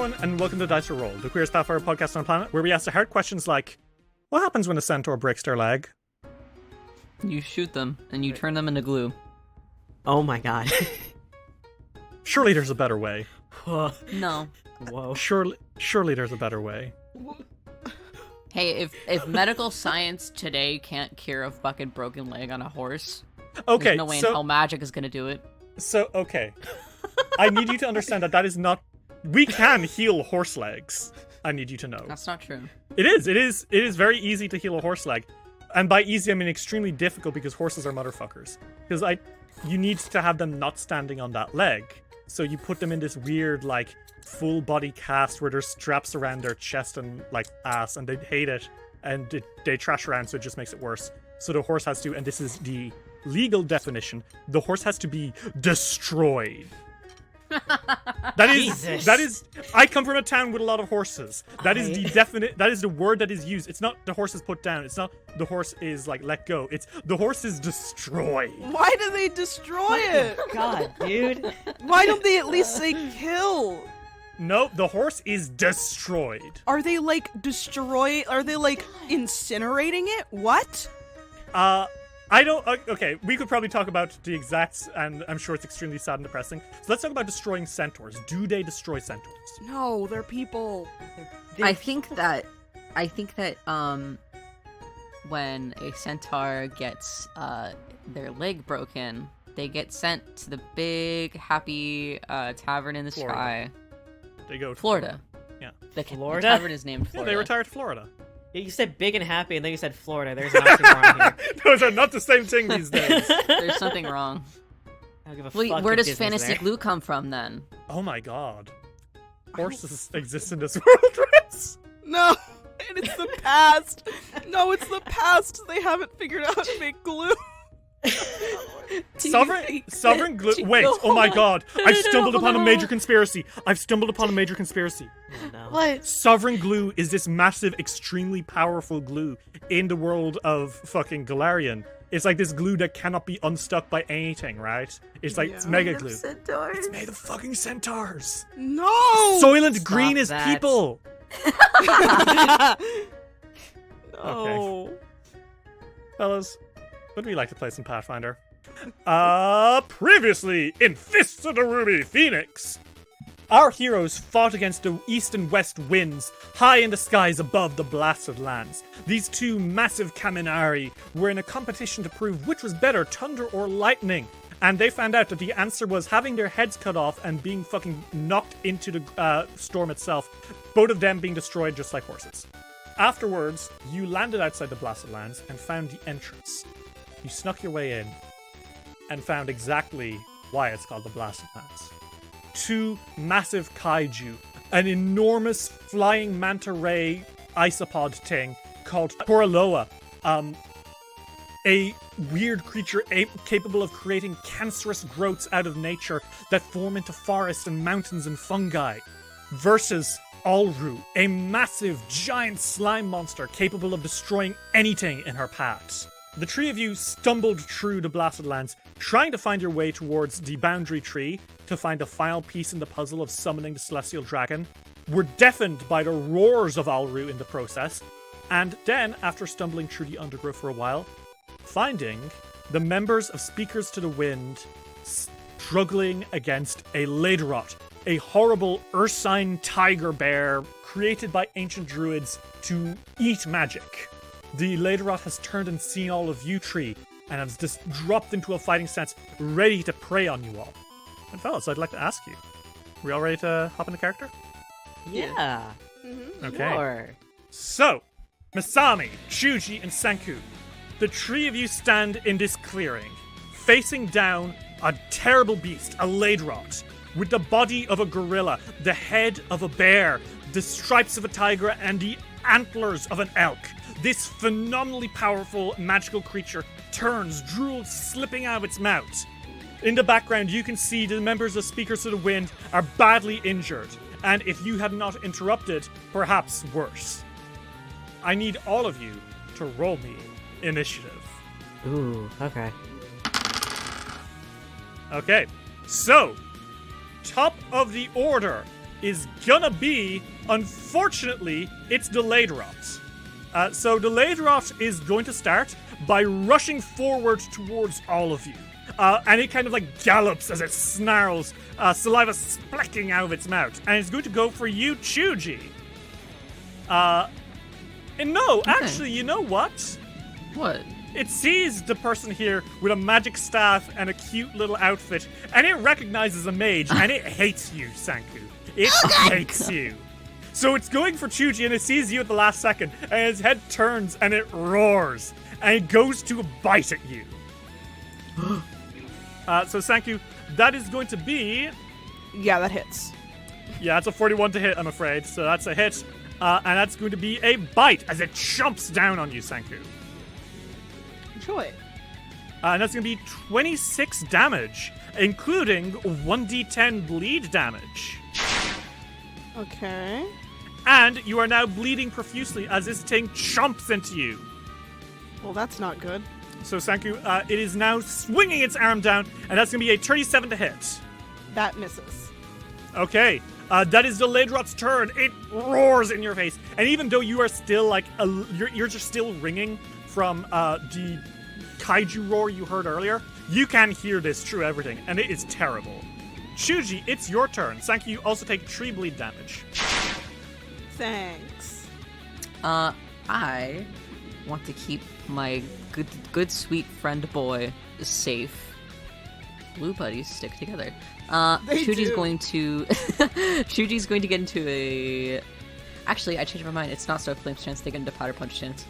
everyone, and welcome to Dice or Roll, the Queerest Pathfinder Podcast on the planet, where we ask the hard questions like, what happens when a centaur breaks their leg? You shoot them, and you turn them into glue. Oh my god. Surely there's a better way. No. Whoa. Surely there's a better way. Hey, if medical science today can't cure a fucking broken leg on a horse, Okay, there's no way in hell magic is gonna do it. So, okay. I need you to understand that is not... We can heal horse legs. I need you to know. That's not true. It is very easy to heal a horse leg. And by easy, I mean extremely difficult because horses are motherfuckers. Because you need to have them not standing on that leg. So you put them in this weird, like, full body cast where there's straps around their chest and, like, ass, and they hate it. And they trash around, so it just makes it worse. So the horse has to, and this is the legal definition, the horse has to be destroyed. That is I come from a town with a lot of horses. That is the definite, that is the word that is used. It's not the horse is put down. It's not the horse is like let go. It's the horse is destroyed. Why do they destroy it? God, dude. Why don't they at least say kill? No, the horse is destroyed. Are they like Are they like incinerating it? What? I don't... Okay, we could probably talk about the exacts, and I'm sure it's extremely sad and depressing. So let's talk about destroying centaurs. Do they destroy centaurs? No, they're people. I think that when a centaur gets their leg broken, they get sent to the big happy tavern in the Florida. sky. They go to Florida. Yeah. The Florida? tavern is named Yeah, Florida. they retire to Florida. Yeah, you said big and happy, and then you said Florida. There's an oxymoron here. Those are not the same thing these days. There's something wrong. I don't give a Wait, fuck where if does Disney's fantasy there. glue come from then? Oh my god. Horses exist in this world, Rez? No, and it's the past. No, it's the past. They haven't figured out how to make glue. Sovereign glue. Wait, oh my god. I've stumbled upon a major conspiracy. Oh, no. What? Sovereign glue is this massive, extremely powerful glue in the world of fucking Galarian. It's like this glue that cannot be unstuck by anything, right? It's like it's mega glue. Centaurs. It's made of fucking centaurs. No. Soylent Stop Green is that. people. No. Fellas, would we like to play some Pathfinder? Previously in Fists of the Ruby Phoenix, our heroes fought against the east and west winds high in the skies above the blasted lands. These two massive Kaminari were in a competition to prove which was better, thunder or lightning. And they found out that the answer was having their heads cut off and being fucking knocked into the storm itself. Both of them being destroyed just like horses. Afterwards, you landed outside the blasted lands and found the entrance. You snuck your way in and found exactly why it's called the blasted lands. Two massive kaiju, an enormous flying manta ray isopod thing called Toraloa, a weird creature capable of creating cancerous growths out of nature that form into forests and mountains and fungi, versus Alru, a massive giant slime monster capable of destroying anything in her path. The three of you stumbled through the blasted lands, trying to find your way towards the boundary tree to find the final piece in the puzzle of summoning the celestial dragon. Were deafened by the roars of Alru in the process, and then, after stumbling through the undergrowth for a while, finding the members of Speakers to the Wind struggling against a leydroth, a horrible ursine tiger bear created by ancient druids to eat magic. The leydroth has turned and seen all of you three, and has just dropped into a fighting stance, ready to prey on you all. And fellas, I'd like to ask you, we all ready to hop into character? Yeah. Okay. Sure. So, Masami, Shuji, and Senku, the three of you stand in this clearing, facing down a terrible beast, a leydroth, with the body of a gorilla, the head of a bear, the stripes of a tiger, and the antlers of an elk. This phenomenally powerful magical creature turns, drool slipping out of its mouth. In the background, you can see the members of Speakers to the Wind are badly injured, and if you had not interrupted, perhaps worse. I need all of you to roll me initiative. Ooh, okay. Okay, so, top of the order, is gonna be, unfortunately, it's the leydroth. So the leydroth is going to start by rushing forward towards all of you. And it kind of like gallops as it snarls, saliva splecking out of its mouth. And it's going to go for you, Chuji. And no, actually, you know what? What? It sees the person here with a magic staff and a cute little outfit, and it recognizes a mage, and it hates you, Sanku. It hates you. So it's going for Chuji, and it sees you at the last second, and its head turns, and it roars, and it goes to bite at you. So Sanku, that is going to be... Yeah, that hits. Yeah, that's a 41 to hit, I'm afraid, so that's a hit. And that's going to be a bite as it chomps down on you, Sanku. Enjoy. And that's going to be 26 damage, including 1d10 bleed damage. Okay. And you are now bleeding profusely as this thing chomps into you. Well, that's not good. So, Sanku, it is now swinging its arm down, and that's going to be a 37 to hit. That misses. Okay. That is the leydroth's turn. It roars in your face. And even though you are still, like, you're just still ringing from the kaiju roar you heard earlier, you can hear this through everything, and it is terrible. Chuji, it's your turn. Sanku, you also take 3 bleed damage. Thanks. I want to keep my good sweet friend boy safe. Blue buddies stick together. Chuji's do. going to Chuji's going to get into a... Actually, I changed my mind. It's not Stoke Flame's chance. They get into Powder Punch chance.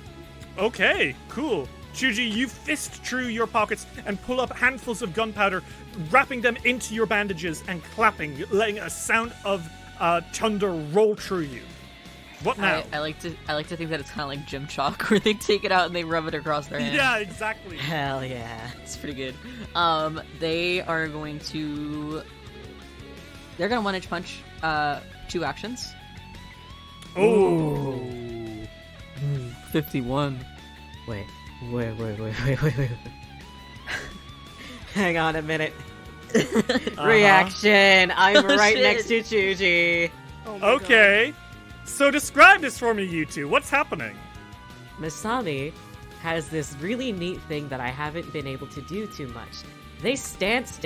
Okay, cool. Chuji, you fist through your pockets and pull up handfuls of gunpowder, wrapping them into your bandages and clapping, letting a sound of thunder roll through you. What now? I like to think that it's kind of like gym chalk, where they take it out and they rub it across their hand. Yeah, exactly. Hell yeah. It's pretty good. They are going to... They're going to one-inch punch 2 actions. Oh. 51. Wait. Hang on a minute. Reaction. I'm right Shit. next to Chuji. Oh my Okay. So describe this for me, you two. What's happening? Masami has this really neat thing that I haven't been able to do too much. They stance.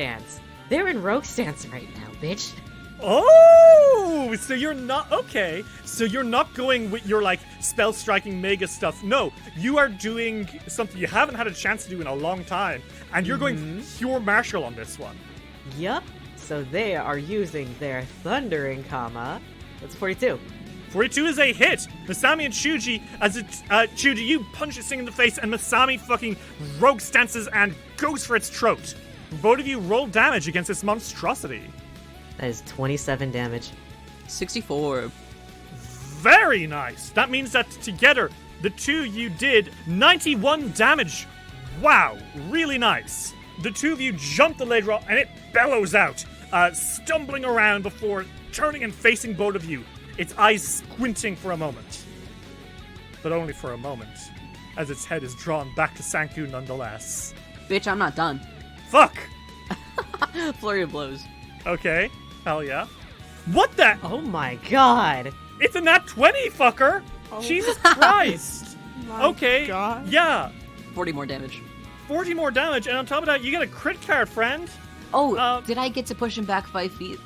They're in rogue stance right now, bitch. Oh, so you're not okay. So you're not going with your like spell striking mega stuff. No, you are doing something you haven't had a chance to do in a long time, and you're going pure martial on this one. Yup. So they are using their thundering comma. That's 42. 42 is a hit. Masami and Chuji, as it Chuji, you punch this thing in the face, and Masami fucking rogue stances and goes for its throat. Both of you roll damage against this monstrosity. That is 27 damage. 64. Very nice. That means that together, the two you did 91 damage. Wow, really nice. The two of you jump the leydroth, and it bellows out, stumbling around before turning and facing both of you, its eyes squinting for a moment. But only for a moment, as its head is drawn back to Sanku nonetheless. Bitch, I'm not done. Fuck! Flurry of blows. Okay, hell yeah. What the? Oh my god. It's a nat 20, fucker! Oh. Jesus Christ! My Okay, God. yeah. 40 more damage. 40 more damage, and on top of that, you get a crit card, friend. Oh, did I get to push him back 5 feet?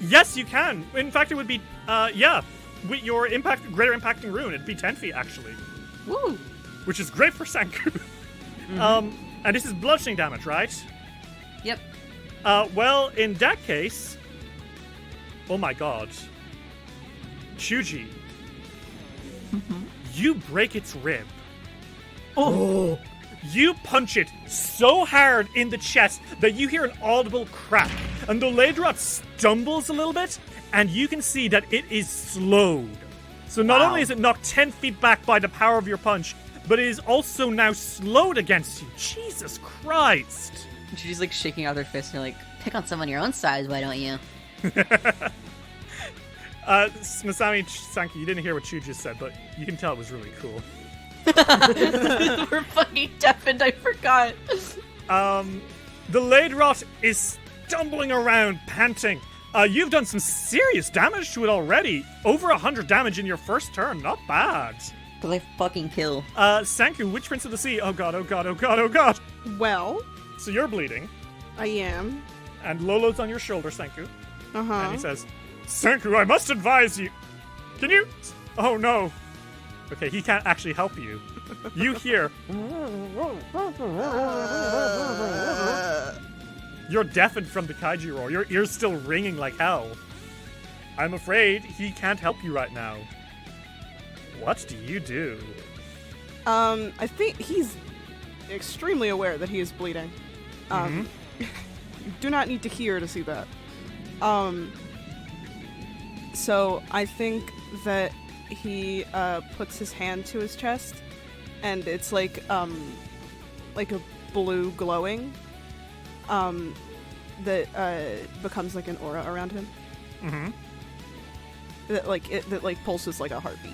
Yes, you can. In fact, it would be, yeah, with your greater impacting rune, it'd be 10 feet, actually. Woo! Which is great for Sanku. And this is bludgeoning damage, right? Yep. Well, in that case... Oh my god. Chuji. You break its rib. Oh! You punch it so hard in the chest that you hear an audible crack, and the leydroth stumbles a little bit, and you can see that it is slowed. So not only is it knocked 10 feet back by the power of your punch, but it is also now slowed against you. Jesus Christ! She's like shaking out her fist and you're like, pick on someone your own size, why don't you? Masami Sanki, you didn't hear what Chu just said, but you can tell it was really cool. We're fucking deafened, I forgot. The leydroth is stumbling around, panting, You've done some serious damage to it already. Over 100 damage in your first turn. Not bad. Cause I fucking kill. Sanku, which Prince of the Sea? Oh god, oh god, oh god, oh god. Well, So you're bleeding, I am. and Lolo's on your shoulder, Sanku. Uh-huh. And he says, Sanku, I must advise you. Can you? Oh no. Okay, he can't actually help you. You hear. You're deafened from the kaiju roar. Your ears still ringing like hell. I'm afraid he can't help you right now. What do you do? I think he's extremely aware that he is bleeding. You do not need to hear to see that. So I think that he puts his hand to his chest, and it's like a blue glowing that becomes like an aura around him. Mm-hmm. That pulses like a heartbeat.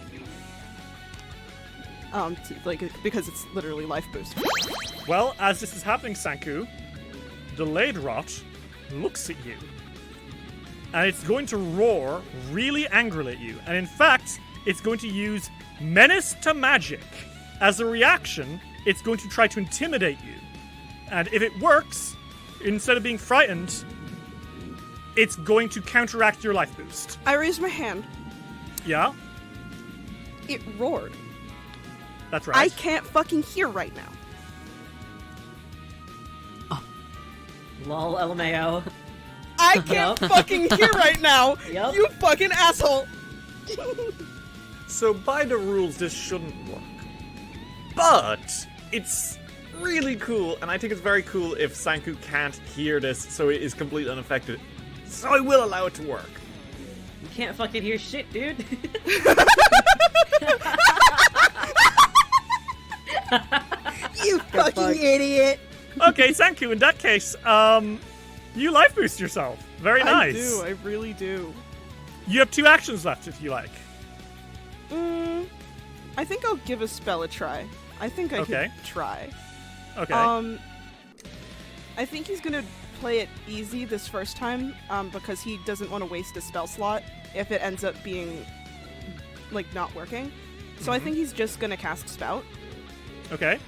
Because it's literally life boost. Well, as this is happening, Sanku, the leydroth looks at you. And it's going to roar really angrily at you. And in fact, it's going to use Menace to Magic. As a reaction, it's going to try to intimidate you. And if it works, instead of being frightened, it's going to counteract your life boost. I raised my hand. Yeah? It roared. That's right. I can't fucking hear right now. Lol, LMAO. I can't fucking hear right now. Yep. You fucking asshole. So by the rules, this shouldn't work. But it's really cool, and I think it's very cool if Sanku can't hear this, so it is completely unaffected. So I will allow it to work. You can't fucking hear shit, dude. You fucking idiot. Okay, Sanku, in that case, you life boost yourself. Very nice. I do. I really do. You have 2 actions left if you like. I think I'll give a spell a try. I think I Okay. could try. Okay. I think he's gonna play it easy this first time, because he doesn't want to waste a spell slot if it ends up being, not working. So I think he's just gonna cast Spout. Okay.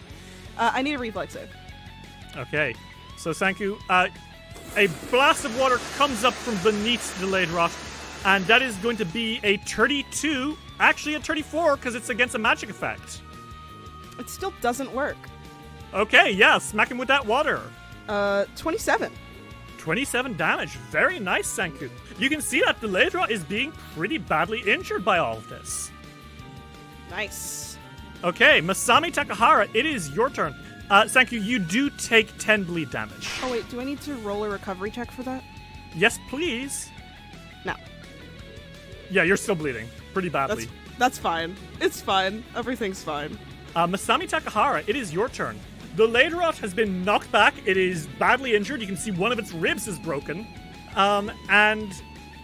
I need a reflex save. Okay. So, Sanku, a blast of water comes up from beneath the leydroth, and that is going to be a 32, actually a 34, because it's against a magic effect. It still doesn't work. Okay, yeah, smack him with that water. 27. 27 damage. Very nice, Sanku. You can see that the leydroth is being pretty badly injured by all of this. Nice. Okay, Masami Takahara, it is your turn. Sanku, you do take 10 bleed damage. Oh wait, do I need to roll a recovery check for that? Yes, please. No. Yeah, you're still bleeding. Pretty badly. That's fine. It's fine. Everything's fine. Masami Takahara, it is your turn. The leydroth has been knocked back. It is badly injured. You can see one of its ribs is broken. And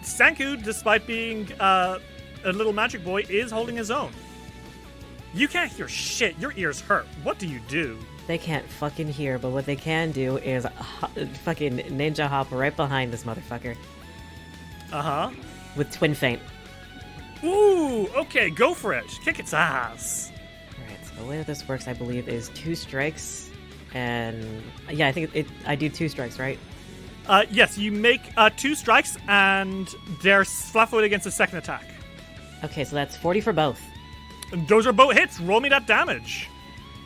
Sanku, despite being a little magic boy, is holding his own. You can't hear shit. Your ears hurt. What do you do? They can't fucking hear, but what they can do is fucking ninja hop right behind this motherfucker Uh-huh. with Twin Feint. Ooh, okay, go for it. Kick its ass. Alright, so the way that this works, I believe, is 2 strikes, and yeah, I think I do 2 strikes, right? Yes, you make 2 strikes, and they're flat-footed against the second attack. Okay, so that's 40 for both. And those are both hits. Roll me that damage.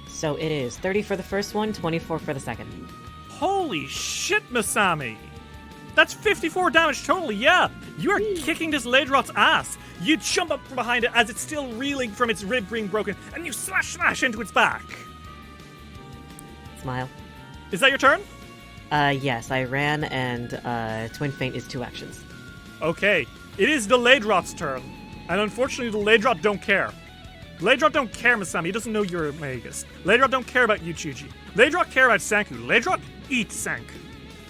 So it is 30 for the first one, 24 for the second. Holy shit, Masami. That's 54 damage total, yeah. You are kicking this leydroth's ass. You jump up from behind it as it's still reeling from its rib being broken, and you slash into its back. Smile. Is that your turn? Yes, I ran, and Twin Feint is 2 actions. Okay, it is the leydroth's turn. And unfortunately, the leydroth don't care. Leydroth don't care, Masami. He doesn't know you're a magus. Leydroth don't care about you, Chuji. Leydroth care about Sanku. Leydroth eats Sanku.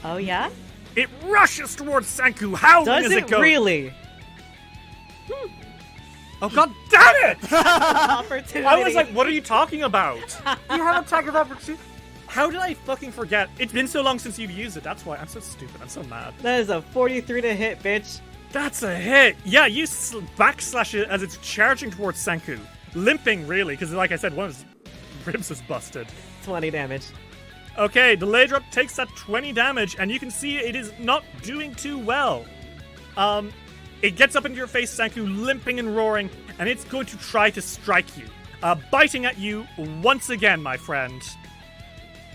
Oh, yeah? It rushes towards Sanku, howling Does as it it goes. really? Oh, god damn it! Opportunity. I was like, what are you talking about? You have attack of opportunity. How did I fucking forget? It's been so long since you've used it. That's why I'm so stupid. I'm so mad. That is a 43 to hit, bitch. That's a hit. Yeah, you backslash it as it's charging towards Sanku. Limping, really, because like I said, one of his ribs is busted. 20 damage. Okay, the leydroth takes that 20 damage, and you can see it is not doing too well. It gets up into your face, Sanku, limping and roaring, and it's going to try to strike you. Biting at you once again, my friend.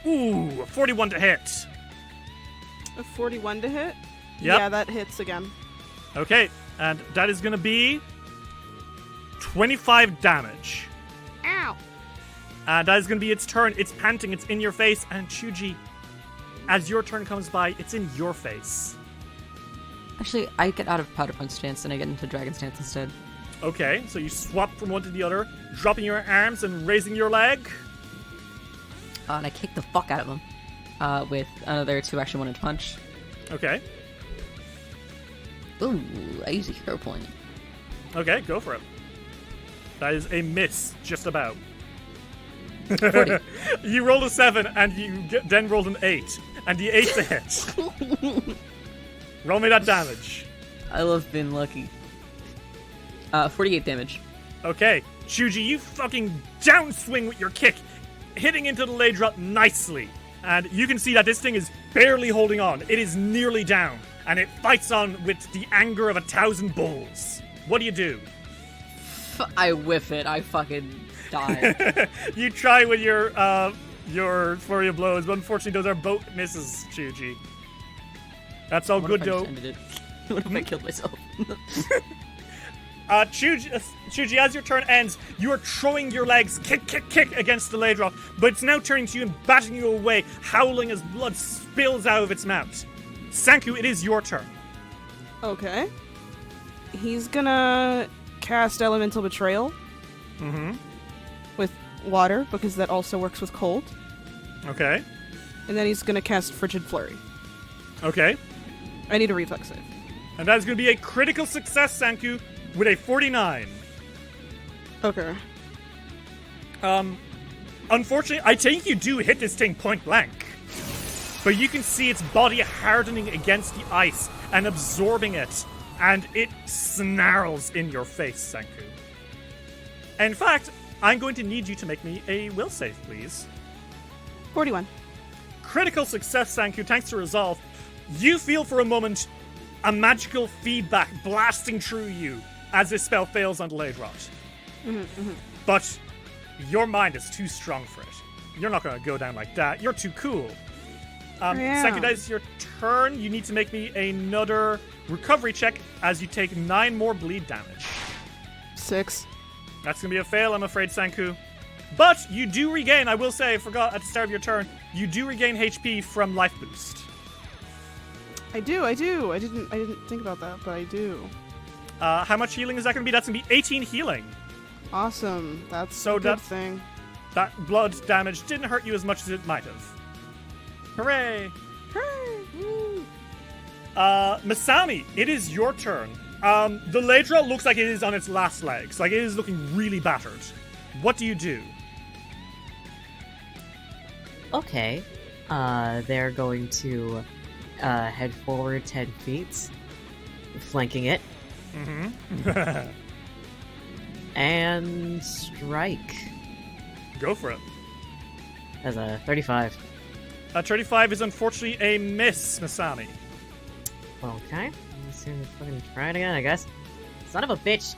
Ooh, 41 to hit. A 41 to hit? Yep. Yeah, that hits again. Okay, and that is going to be 25 damage. Ow! And that is going to be its turn. It's panting, it's in your face, and Chuji, as your turn comes by, it's in your face. Actually, I get out of Powder Punch stance and I get into Dragon stance instead. Okay, so you swap from one to the other, dropping your arms and raising your leg. And I kick the fuck out of him with another 2-action 1-inch punch. Okay. Ooh, I use a hero point. Okay, go for it. That is a miss, just about. 40. You rolled a 7, and you then rolled an 8. And the 8's a hit. Roll me that damage. I love being lucky. 48 damage. Okay, Chuji, you fucking downswing with your kick, hitting into the leydroth nicely. And you can see that this thing is barely holding on. It is nearly down. And it fights on with the anger of 1,000 bulls. What do you do? I whiff it. I fucking die. You try with your flurry of blows, but unfortunately those are both misses, Chuji. That's all good, though. What if I killed myself? Chuji, as your turn ends, you are throwing your legs kick against the leydroth, but it's now turning to you and batting you away, howling as blood spills out of its mouth. Sanku, it is your turn. Okay. He's gonna cast Elemental Betrayal. Mm-hmm. With water, because that also works with cold. Okay. And then he's gonna cast Frigid Flurry. Okay. I need a reflex save. And that is going to be a critical success, Sanku, with a 49. Okay. Unfortunately, I think you do hit this thing point blank. But you can see its body hardening against the ice and absorbing it, and it snarls in your face, Sanku. In fact, I'm going to need you to make me a will save, please. 41. Critical success, Sanku, thanks to Resolve. You feel for a moment a magical feedback blasting through you as this spell fails on the leydroth. But your mind is too strong for it. You're not going to go down like that. You're too cool. Sanku, that is your turn. You need to make me another recovery check as you take 9 more bleed damage. 6. That's going to be a fail, I'm afraid, Sanku. But you do regain, I will say, I forgot at the start of your turn, you do regain HP from Life Boost. I do. I didn't think about that, but I do. How much healing is that going to be? That's going to be 18 healing. Awesome. That's So a good that- thing. That blood damage didn't hurt you as much as it might have. Hooray! Hooray! Woo. Masami, it is your turn. The leydroth looks like it is on its last legs. Like, it is looking really battered. What do you do? Okay. They're going to head forward 10 feet, flanking it, Mm-hmm. and strike. Go for it. As a 35. 35 is unfortunately a miss, Masami. Okay. Let's see if we fucking try it again, I guess. Son of a bitch!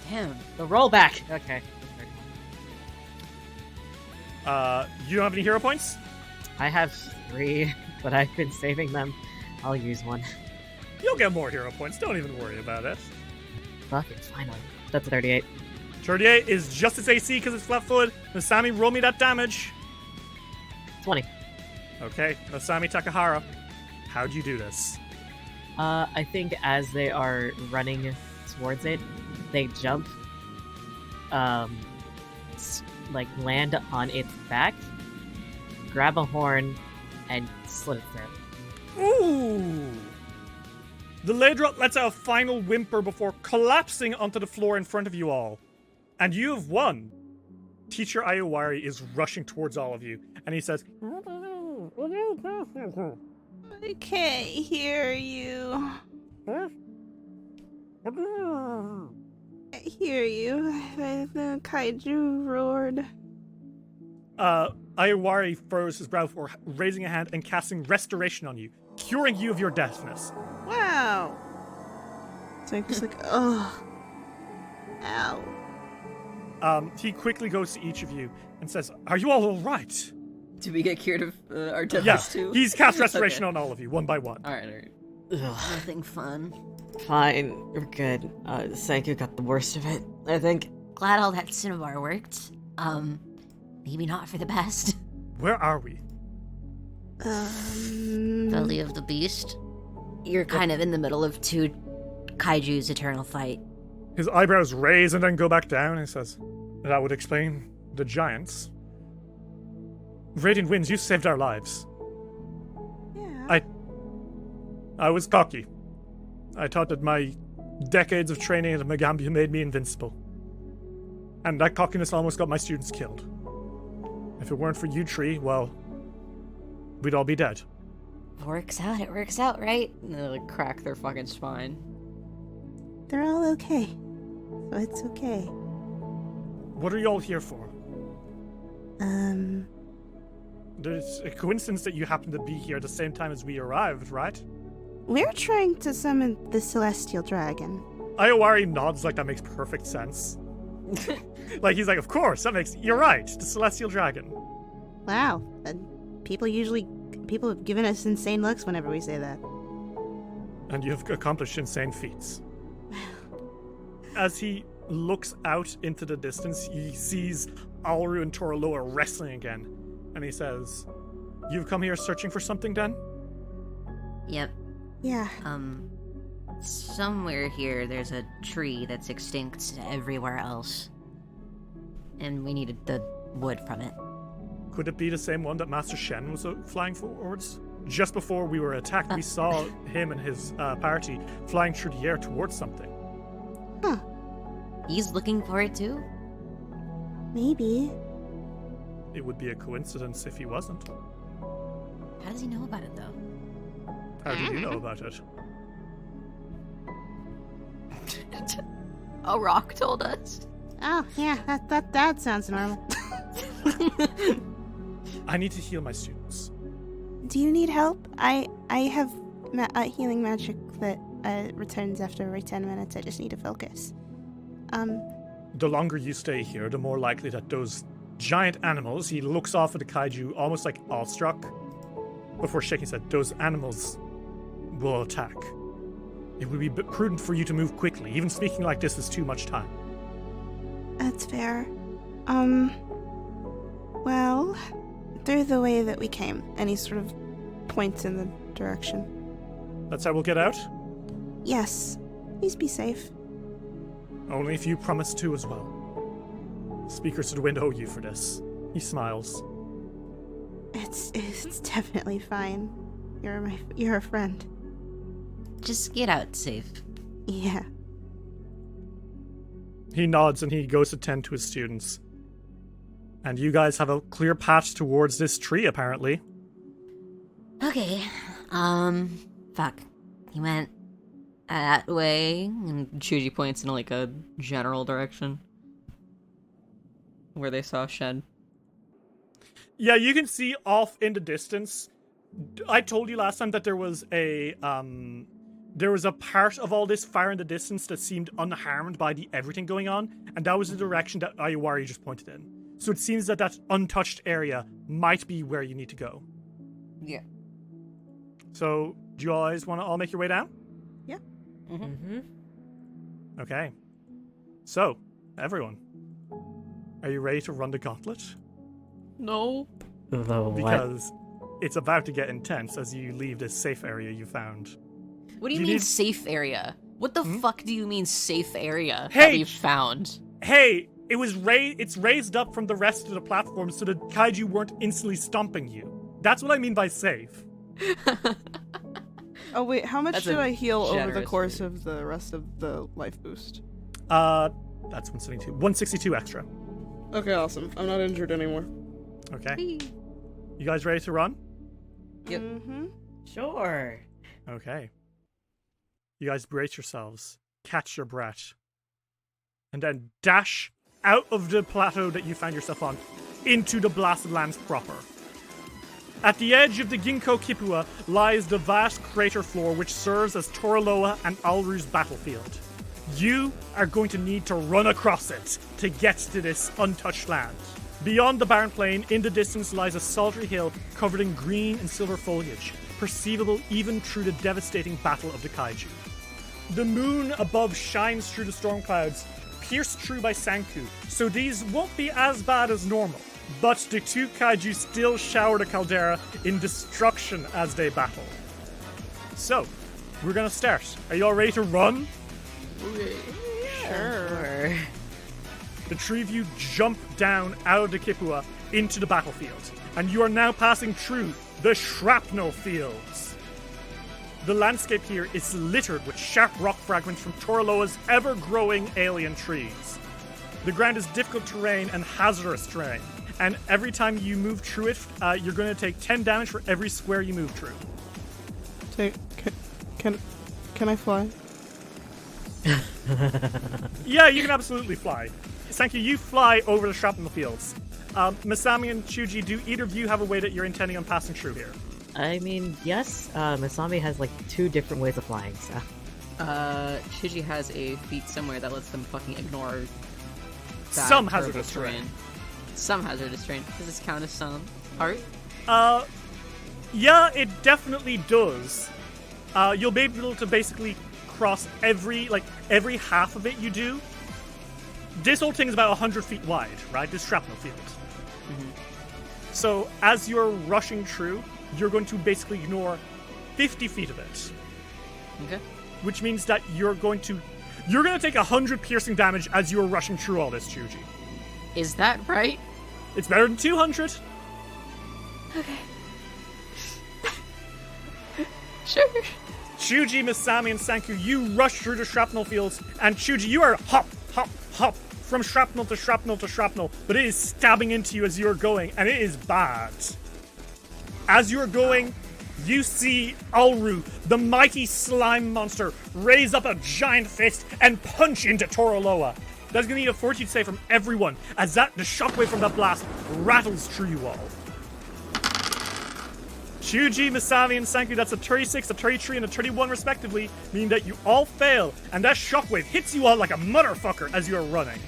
Damn. The rollback! Okay. You don't have any hero points? I have 3, but I've been saving them. I'll use one. You'll get more hero points. Don't even worry about it. Fuck it, finally. That's a 38. 38 is just its AC because it's flat-footed. Masami, roll me that damage. 20. Okay, Masami Takahara, how'd you do this? I think as they are running towards it, they jump, land on its back, grab a horn, and slit its throat. Ooh! The leydroth lets out a final whimper before collapsing onto the floor in front of you all. And you have won. Teacher Ayowari is rushing towards all of you, and he says, I can't hear you. I hear you. The kaiju roared. Ayawari furrows his brow before raising a hand and casting restoration on you, curing you of your deafness. Wow. So I'm just like, oh. Ow. He quickly goes to each of you and says, are you all right? Do we get cured of our deafness Yeah, too? he's cast restoration Okay. on all of you, one by one. Alright. Ugh. Nothing fun. Fine, we're good. Sanku got the worst of it, I think. Glad all that cinnabar worked. Maybe not for the best. Where are we? Belly of the beast. You're kind of in the middle of two kaiju's eternal fight. His eyebrows raise and then go back down, and he says, that would explain the giants. Radiant Winds, you saved our lives. Yeah. I was cocky. I thought that my decades of training at Magambia made me invincible. And that cockiness almost got my students killed. If it weren't for you, Tree, well, we'd all be dead. It works out, right? And they like crack their fucking spine. They're all okay. So it's okay. What are you all here for? Um, There's a coincidence that you happen to be here at the same time as we arrived, right? we're trying to summon the celestial dragon. Ayawari nods like that makes perfect sense. Like, he's like, of course, you're right, the Celestial Dragon. Wow. People have given us insane looks whenever we say that. And you've accomplished insane feats. As he looks out into the distance, he sees Alru and Toraloa wrestling again. And he says, you've come here searching for something, then? Yep. Yeah. Somewhere here there's a tree that's extinct everywhere else. And we needed the wood from it. Could it be the same one that Master Shen was flying towards? Just before we were attacked, we saw him and his party flying through the air towards something. Huh. He's looking for it too? Maybe. It would be a coincidence if he wasn't. How does he know about it though? How do you know about it? A rock told us. Oh, yeah, that sounds normal. I need to heal my students. Do you need help? I have healing magic that returns after every 10 minutes. I just need to focus. The longer you stay here, the more likely that those giant animals, he looks off at the kaiju almost like awestruck, before shaking his head, those animals will attack. It would be prudent for you to move quickly. Even speaking like this is too much time. That's fair. Well, through the way that we came. And he sort of points in the direction. That's how we'll get out? Yes. Please be safe. Only if you promise to as well. Speakers to the Wind owe you for this. He smiles. It's definitely fine. You're a friend. Just get out safe. Yeah. He nods and he goes to tend to his students. And you guys have a clear path towards this tree, apparently. Okay. Fuck. He went that way. And Chuji points in like a general direction. Where they saw Shen. Yeah, you can see off in the distance. I told you last time that there was a part of all this fire in the distance that seemed unharmed by the everything going on, and that was the direction that Ayawari just pointed in. So it seems that that untouched area might be where you need to go. Yeah. So, do you guys want to all make your way down? Yeah. Mm-hmm. Okay. So, everyone, are you ready to run the gauntlet? No. The what? Because it's about to get intense as you leave this safe area you found. What do you You mean need- safe area? What the fuck do you mean safe area Hey! that you found? Hey, it's raised up from the rest of the platform so the kaiju weren't instantly stomping you. That's what I mean by safe. Oh wait, how much That's did a I heal over the generous course rate. of the rest of the life boost? That's 162. 162 extra. Okay, awesome. I'm not injured anymore. Okay. You guys ready to run? Yep. Mm-hmm. Sure. Okay. You guys brace yourselves, catch your breath, and then dash out of the plateau that you found yourself on into the blasted lands proper. At the edge of the Ginkgo Kipua lies the vast crater floor which serves as Toraloa and Alru's battlefield. You are going to need to run across it to get to this untouched land. Beyond the barren plain, in the distance lies a solitary hill covered in green and silver foliage, perceivable even through the devastating battle of the kaiju. The moon above shines through the storm clouds, pierced through by Sanku, so these won't be as bad as normal. But the two kaiju still shower the caldera in destruction as they battle. So, we're gonna start. Are you all ready to run? Sure. The three of you jump down out of the Kipua into the battlefield, and you are now passing through the shrapnel fields. The landscape here is littered with sharp rock fragments from Toraloa's ever-growing alien trees. The ground is difficult terrain and hazardous terrain, and every time you move through it, you're going to take 10 damage for every square you move through. Can I fly? Yeah, you can absolutely fly. Thank you. You fly over the shrapnel fields. Masami and Chuji, do either of you have a way that you're intending on passing through here? I mean, yes, Masami has like 2 different ways of flying, so. Shiji has a feat somewhere that lets them fucking ignore that Some terrible hazardous terrain. Some hazardous terrain. Does this count as some? Art? Yeah, it definitely does. You'll be able to basically cross every half of it you do. This whole thing is about 100 feet wide, right? This shrapnel field. Mm-hmm. So as you're rushing through, you're going to basically ignore 50 feet of it. Okay. Which means that you're going to take 100 piercing damage as you're rushing through all this, Chuji. Is that right? It's better than 200. Okay. Sure. Chuji, Masami, and Sanku, you rush through the shrapnel fields, and Chuji, you are hop, hop, hop from shrapnel to shrapnel to shrapnel, but it is stabbing into you as you're going, and it is bad. As you're going, you see Alru, the mighty slime monster, raise up a giant fist and punch into Toraloa. That's going to need a fortitude save from everyone, as the shockwave from that blast rattles through you all. Chuji, Masami, and Sanku, that's a 36, a 33, and a 31 respectively, meaning that you all fail, and that shockwave hits you all like a motherfucker as you're running.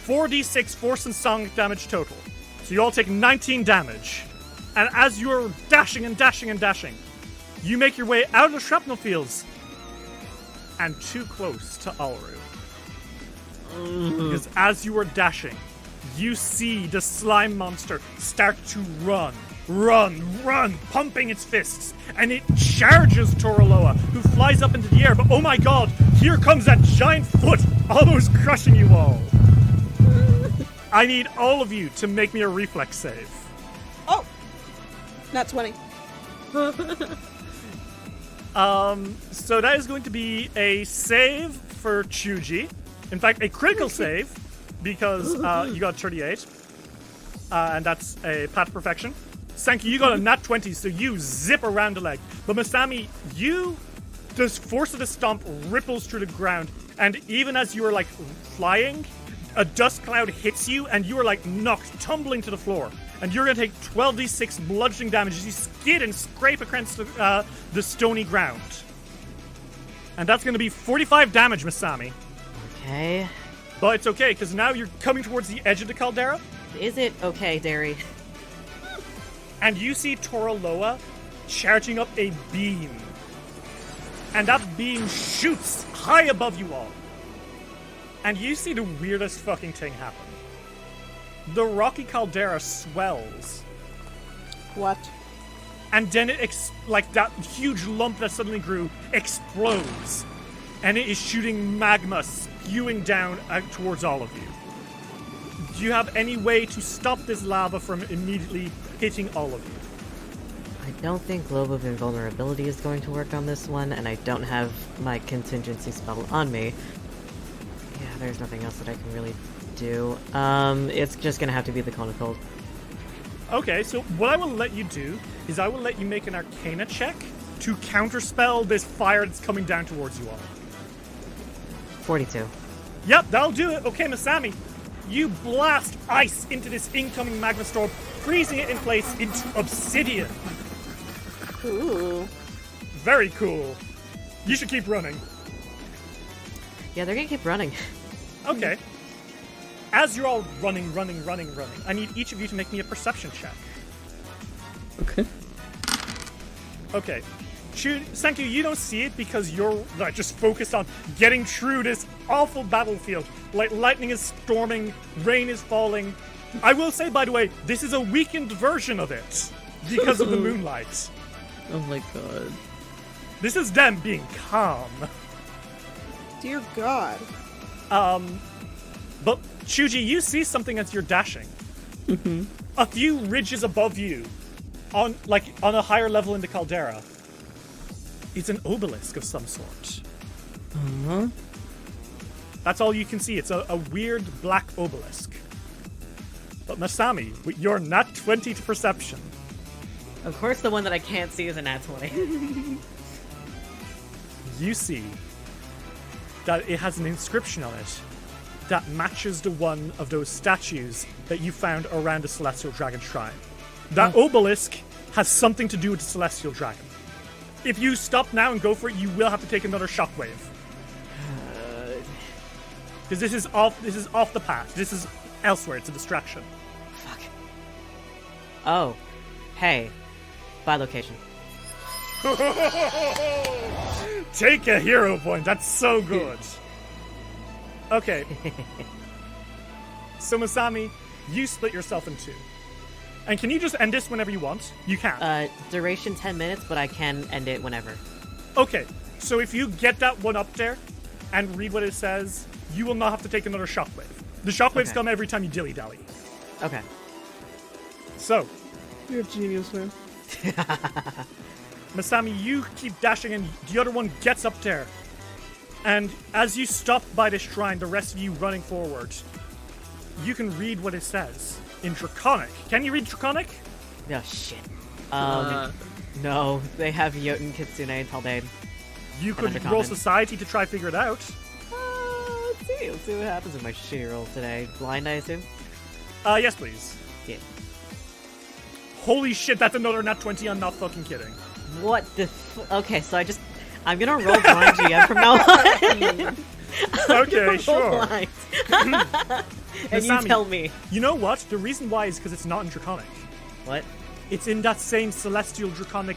4d6 force and sonic damage total. So you all take 19 damage. And as you're dashing and dashing and dashing, you make your way out of the shrapnel fields and too close to Alru. Because as you are dashing, you see the slime monster start to run, pumping its fists, and it charges Toraloa, who flies up into the air, but oh my god, here comes that giant foot, almost crushing you all. I need all of you to make me a reflex save. Oh! Not 20. So that is going to be a save for Chuji. In fact, a critical save, because you got 38. And that's a path to perfection. Sanky, you got a nat 20, so you zip around the leg. But Masami, the force of the stomp ripples through the ground, and even as you are like flying, a dust cloud hits you, and you are like knocked tumbling to the floor. And you're going to take 12d6 bludgeoning damage as you skid and scrape against the stony ground. And that's going to be 45 damage, Masami. Okay. But it's okay, because now you're coming towards the edge of the caldera. Is it okay, Derry? And you see Toraloa charging up a beam. And that beam shoots high above you all. And you see the weirdest fucking thing happen. The rocky caldera swells. What? And then like that huge lump that suddenly grew explodes. And it is shooting magma spewing down out towards all of you. Do you have any way to stop this lava from immediately hitting all of you? I don't think Globe of Invulnerability is going to work on this one, and I don't have my contingency spell on me. Yeah, there's nothing else that I can really do. It's just gonna have to be the Cone of Cold. Okay, so what I will let you do is I will let you make an Arcana check to counterspell this fire that's coming down towards you all. 42. Yep, that'll do it. Okay, Masami, you blast ice into this incoming magma storm, freezing it in place into obsidian. Ooh. Very cool. You should keep running. Yeah, they're gonna keep running. Okay. As you're all running, I need each of you to make me a perception check. Okay. Okay. Sanku, you don't see it because you're just focused on getting through this awful battlefield. Like, lightning is storming, rain is falling. I will say, by the way, this is a weakened version of it because of the moonlight. Oh my god. This is them being calm. Dear God. But Chuji, you see something as you're dashing. Mm-hmm. A few ridges above you, on a higher level in the caldera, it's an obelisk of some sort. Uh-huh. That's all you can see. It's a weird black obelisk. But Masami, with your nat 20 to perception, Of course, the one that I can't see is a nat 20. you see that it has an inscription on it that matches the one of those statues that you found around the Celestial Dragon Shrine. That obelisk has something to do with the Celestial Dragon. If you stop now and go for it, you will have to take another shockwave. Because this is off the path. This is elsewhere. It's a distraction. Fuck. Oh. Hey. By location. Take a hero point. That's so good. Okay. So Masami, you split yourself in two. And can you just end this whenever you want? You can. Duration 10 minutes, but I can end it whenever. Okay. So if you get that one up there and read what it says, you will not have to take another shockwave. The shockwaves come every time you dilly-dally. Okay. So, You're a genius, man. Masami, you keep dashing and the other one gets up there. And as you stop by the shrine, the rest of you running forward, you can read what it says in Draconic. Can you read Draconic? Oh, shit. No, they have Jotun, Kitsune, and Taldane. You could Undercommon. roll Society to try to figure it out. Let's see. Let's see what happens with my shitty roll today. Blind, I assume? Yes, please. Yeah. Holy shit, that's another nat 20. I'm not fucking kidding. What the okay, so I'm gonna roll blind GM from now on. Okay, sure. Blind. And you Masami, tell me. You know what? The reason why is because it's not in Draconic. What? It's in that same Celestial Draconic,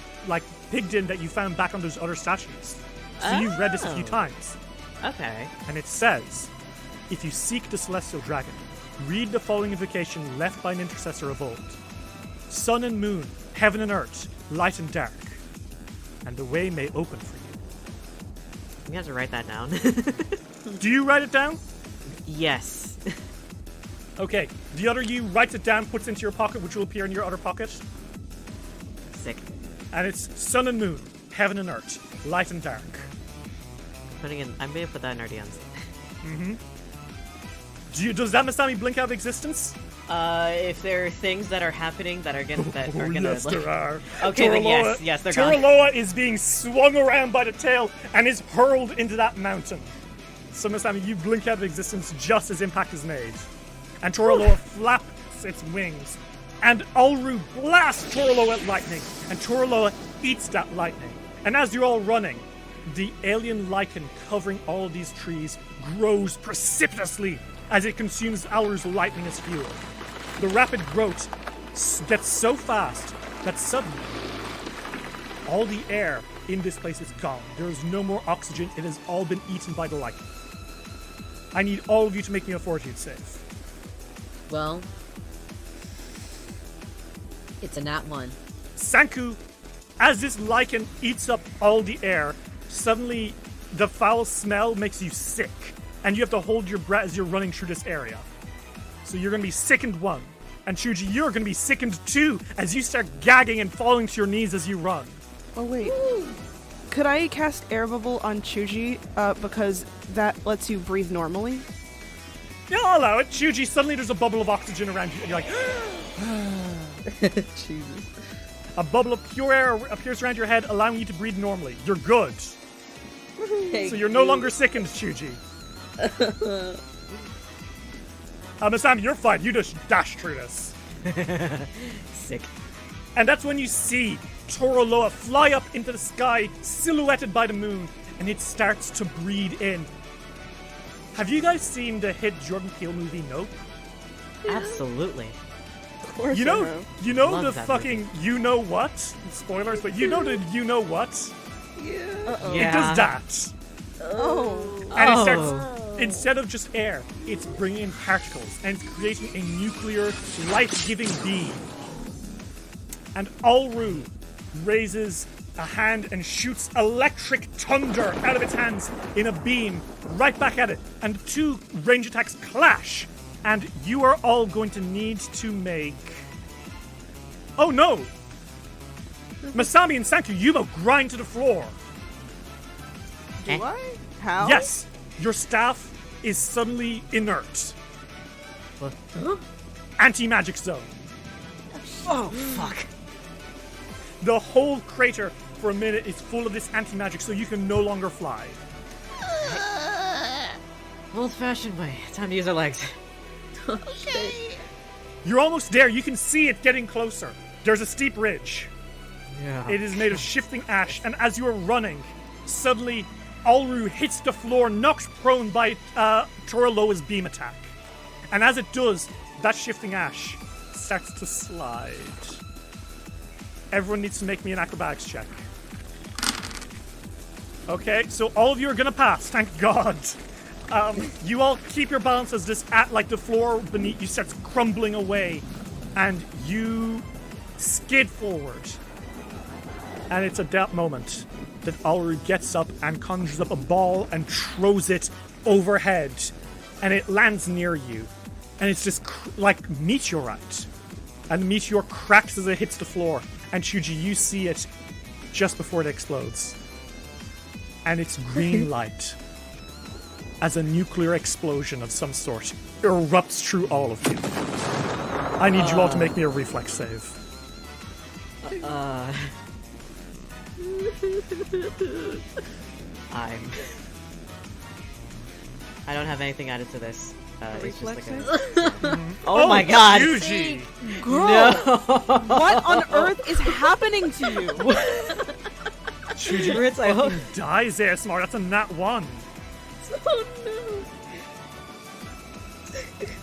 Pigden that you found back on those other statues. So you've read this a few Oh. times. Okay. And it says, if you seek the Celestial Dragon, read the following invocation left by an intercessor of old. Sun and moon, heaven and earth, light and dark, and the way may open for you. I'm gonna have to write that down. Do you write it down? Yes. Okay. The other you writes it down, puts it into your pocket, which will appear in your other pocket. Sick. And it's sun and moon, heaven and earth, light and dark. I'm gonna put that in our DMs. Does that Masami blink out of existence? If there are things that are happening that are gonna Yes, there are. Okay, then yes, they're gone. Toraloa is being swung around by the tail and is hurled into that mountain. So, Masami, you blink out of existence just as impact is made. And Toraloa flaps its wings. And Alru blasts Toraloa at lightning. And Toraloa eats that lightning. And as you're all running, the alien lichen covering all these trees grows precipitously as it consumes Alru's lightning as fuel. The rapid growth gets so fast that suddenly all the air in this place is gone. There is no more oxygen. It has all been eaten by the lichen. I need all of you to make me a fortitude save. Well, it's a nat 1. Sanku, as this lichen eats up all the air, suddenly the foul smell makes you sick, and you have to hold your breath as you're running through this area. So you're going to be sickened 1. And Chuji, you're going to be sickened 2 as you start gagging and falling to your knees as you run. Oh, wait. Could I cast Air Bubble on Chuji, because that lets you breathe normally? Yeah, I'll allow it. Chuji, suddenly there's a bubble of oxygen around you, and you're like, Jesus. A bubble of pure air appears around your head, allowing you to breathe normally. You're good. So you're no longer sickened, Chuji. Masami, you're fine. You just dash through this. Sick. And that's when you see Toraloa fly up into the sky, silhouetted by the moon, and it starts to breathe in. Have you guys seen the hit Jordan Peele movie Nope? Absolutely. Of course You I know have. Love the that fucking you know what? Spoilers, but you know the you know what? Uh-oh. Yeah. It does that. Oh. And it starts, instead of just air, it's bringing in particles, and it's creating a nuclear, life-giving beam. And Alru raises a hand and shoots electric thunder out of its hands in a beam right back at it. And the two range attacks clash. And you are all going to need to make... Oh no! Masami and Sanku Yubo grind to the floor. Do I? How? Yes, your staff is suddenly inert. What? Anti-magic zone. Oh, fuck. The whole crater for a minute is full of this anti-magic, so you can no longer fly. Old-fashioned way. Time to use our legs. You're almost there. You can see it getting closer. There's a steep ridge. Yeah. It is made of shifting ash, and as you are running, suddenly Alru hits the floor, knocked prone by Toraloa's beam attack. And as it does, that shifting ash starts to slide. Everyone needs to make me an acrobatics check. Okay, so all of you are gonna pass, thank God. You all keep your balance as this, the floor beneath you starts crumbling away, and you skid forward. And it's at that moment that Alru gets up and conjures up a ball and throws it overhead, and it lands near you. And it's just like meteorite. And the meteor cracks as it hits the floor. And Chuji, you see it just before it explodes. And it's green light, as a nuclear explosion of some sort erupts through all of you. I need you all to make me a reflex save. I don't have anything added to this. It's just like Reflex a... Oh my god! Chuji! Girl, No! what on earth is happening to you? Chuji Ritz, I hope... fucking dies there, Smart. That's a nat 1. Oh no.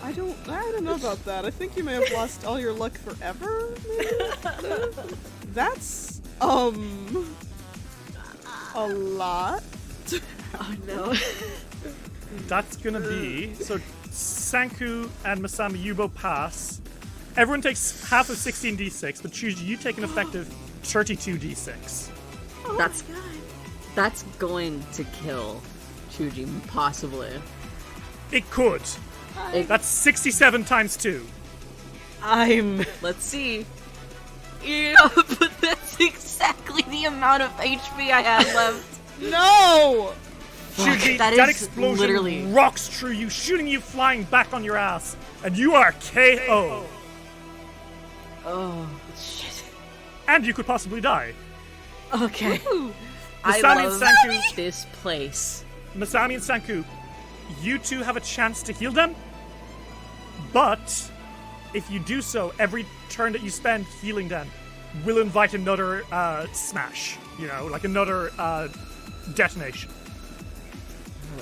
I don't know about that. I think you may have lost all your luck forever. Maybe? That's a lot. Oh no. That's gonna be... So, Sanku and Masami Yubo pass. Everyone takes half of 16d6, but Chuji, you take an effective 32d6. That's going to kill Chuji, possibly. It could. That's 67 times 2. Let's see. Yeah, but that's exactly the amount of HP I have left. No! Chuji, that that is explosion literally- rocks through you, shooting you flying back on your ass, and you are KO. Oh, shit. And you could possibly die. Okay. I Masami and love Sanku, this place. Masami and Sanku, you two have a chance to heal them, but if you do so, every turn that you spend healing them will invite another smash, like another detonation.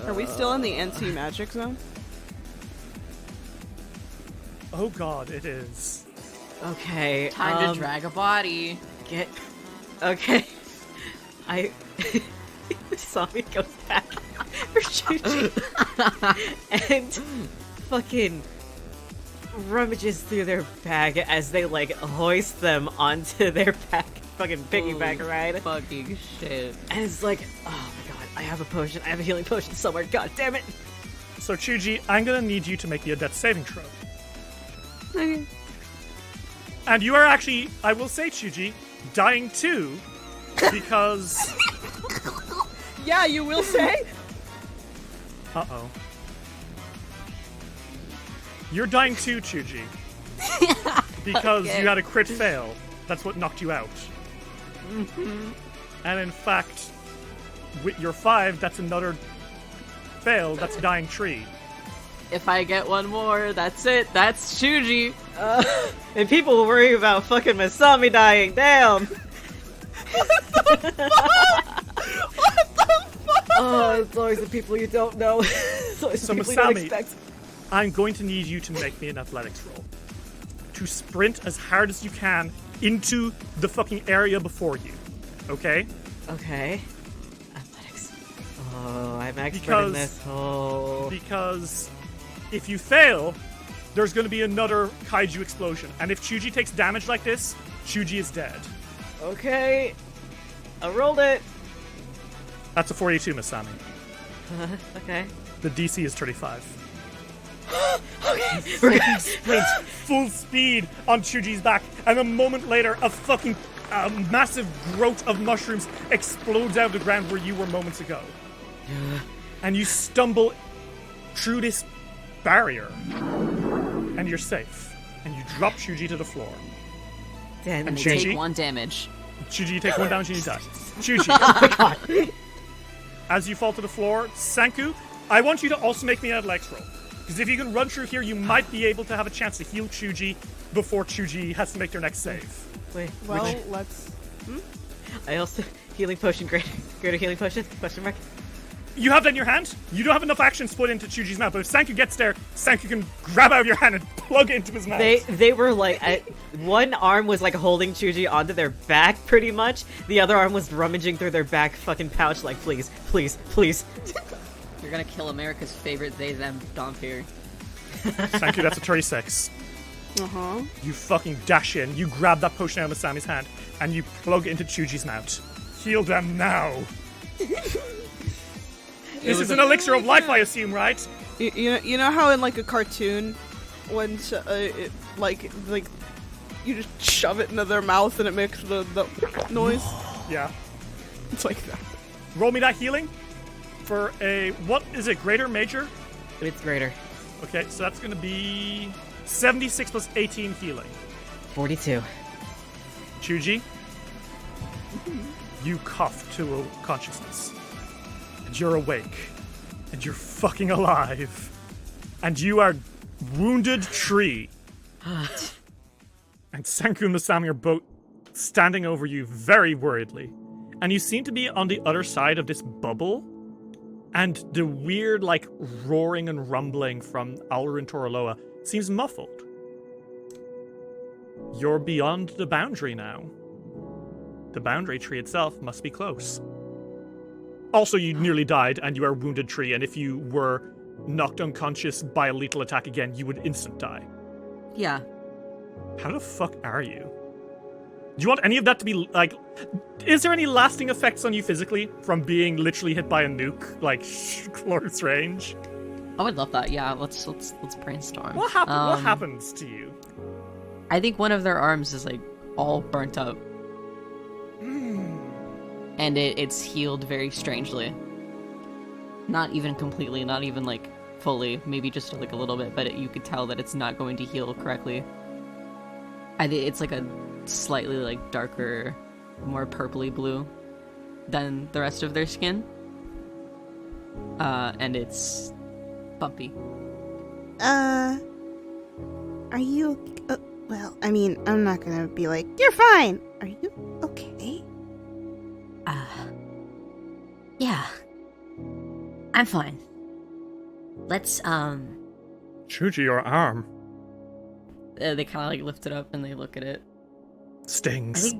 Are we still in the anti-magic zone? Oh god, it is. Okay. Time to drag a body. Okay. Sami goes back for Chuji and fucking rummages through their bag as they hoist them onto their back, fucking piggyback ride. Fucking shit. And it's like, oh my god, I have a potion. I have a healing potion somewhere. God damn it. So Chuji, I'm gonna need you to make me a death saving throw. Okay. And you are actually, I will say, Chuji, dying too, because... Yeah, you will say? Uh-oh. You're dying too, Chuji. because Okay. you had a crit fail. That's what knocked you out. And in fact, with your 5, that's another fail. That's dying tree. If I get one more, that's it. That's Shuji. And people will worry about fucking Masami dying. Damn. Oh, it's always the people you don't know. It's always the So people you don't Masami, expect. I'm going to need you to make me an athletics roll. To sprint as hard as you can into the fucking area before you. Okay? Okay. Athletics. Oh, I'm expert Because- in this. Oh. Because if you fail, there's going to be another kaiju explosion. And if Chuji takes damage like this, Chuji is dead. Okay. I rolled it. That's a 42, Masami. Okay. The DC is 35. We're good. Sprint full speed on Chuji's back, and a moment later, a fucking massive growth of mushrooms explodes out of the ground where you were moments ago. And you stumble through this barrier, and you're safe. And you drop Chuji to the floor. Damn. And They Shuji? take 1 damage. Chuji, you take 1 damage and you die. Chuji. As you fall to the floor, Sanku, I want you to also make me an athletics roll. Because if you can run through here, you might be able to have a chance to heal Chuji before Chuji has to make their next save. Wait. Well, which- let's. I also healing potion. Greater healing potion? Question mark. You have that in your hand. You don't have enough actions put into Chuji's mouth, but if Sanku gets there, Sanku can grab out of your hand and plug it into his mouth. They were like one arm was like holding Chuji onto their back pretty much. The other arm was rummaging through their back fucking pouch like please, please, please. You're gonna kill America's favorite they them Domfear. Sanku, that's a 36. Uh-huh. You fucking dash in, you grab that potion out of Masami's hand, and you plug it into Chuji's mouth. Heal them now. This is an elixir of life, I assume, right? You know how in like a cartoon, when like you just shove it into their mouth and it makes the noise. Yeah. It's like that. Roll me that healing for a, what is it, greater, major? It's greater. Okay, so that's gonna be 76 plus 18 healing. 42. Chuji, you cough to a consciousness. And you're awake. And you're fucking alive. And you are wounded tree. And Sanku and Masami are both standing over you very worriedly. And you seem to be on the other side of this bubble. And the weird, like, roaring and rumbling from Alru and Toraloa seems muffled. You're beyond the boundary now. The boundary tree itself must be close. Also, you nearly died, and you are a wounded tree, and if you were knocked unconscious by a lethal attack again, you would instant die. Yeah. How the fuck are you? Do you want any of that to be, like... Is there any lasting effects on you physically from being literally hit by a nuke, like, close range? I would love that. Yeah, let's brainstorm. What happens to you? I think one of their arms is like all burnt up. And it's healed very strangely. Not even completely, not even like fully, maybe just like a little bit, but you could tell that it's not going to heal correctly. I think it's like a slightly like darker, more purpley blue than the rest of their skin. And it's bumpy. Are you... well, I mean, I'm not gonna be like, you're fine! Are you okay? Yeah. I'm fine. Let's, Chuji, your arm They kind of like lift it up and they look at it. stings.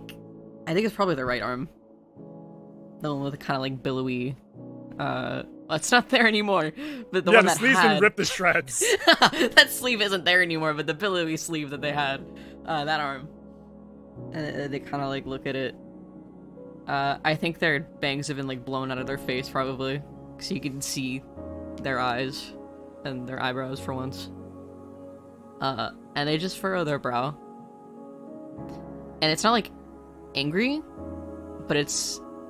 I think it's probably the right arm. The one with the kind of like billowy. It's not there anymore. But the one the that sleeve's had been ripped to shreds. that sleeve isn't there anymore. But the billowy sleeve that they had, that arm. And they kind of like look at it. I think their bangs have been like blown out of their face probably, so you can see their eyes and their eyebrows for once. And they just furrow their brow. And it's not like angry, but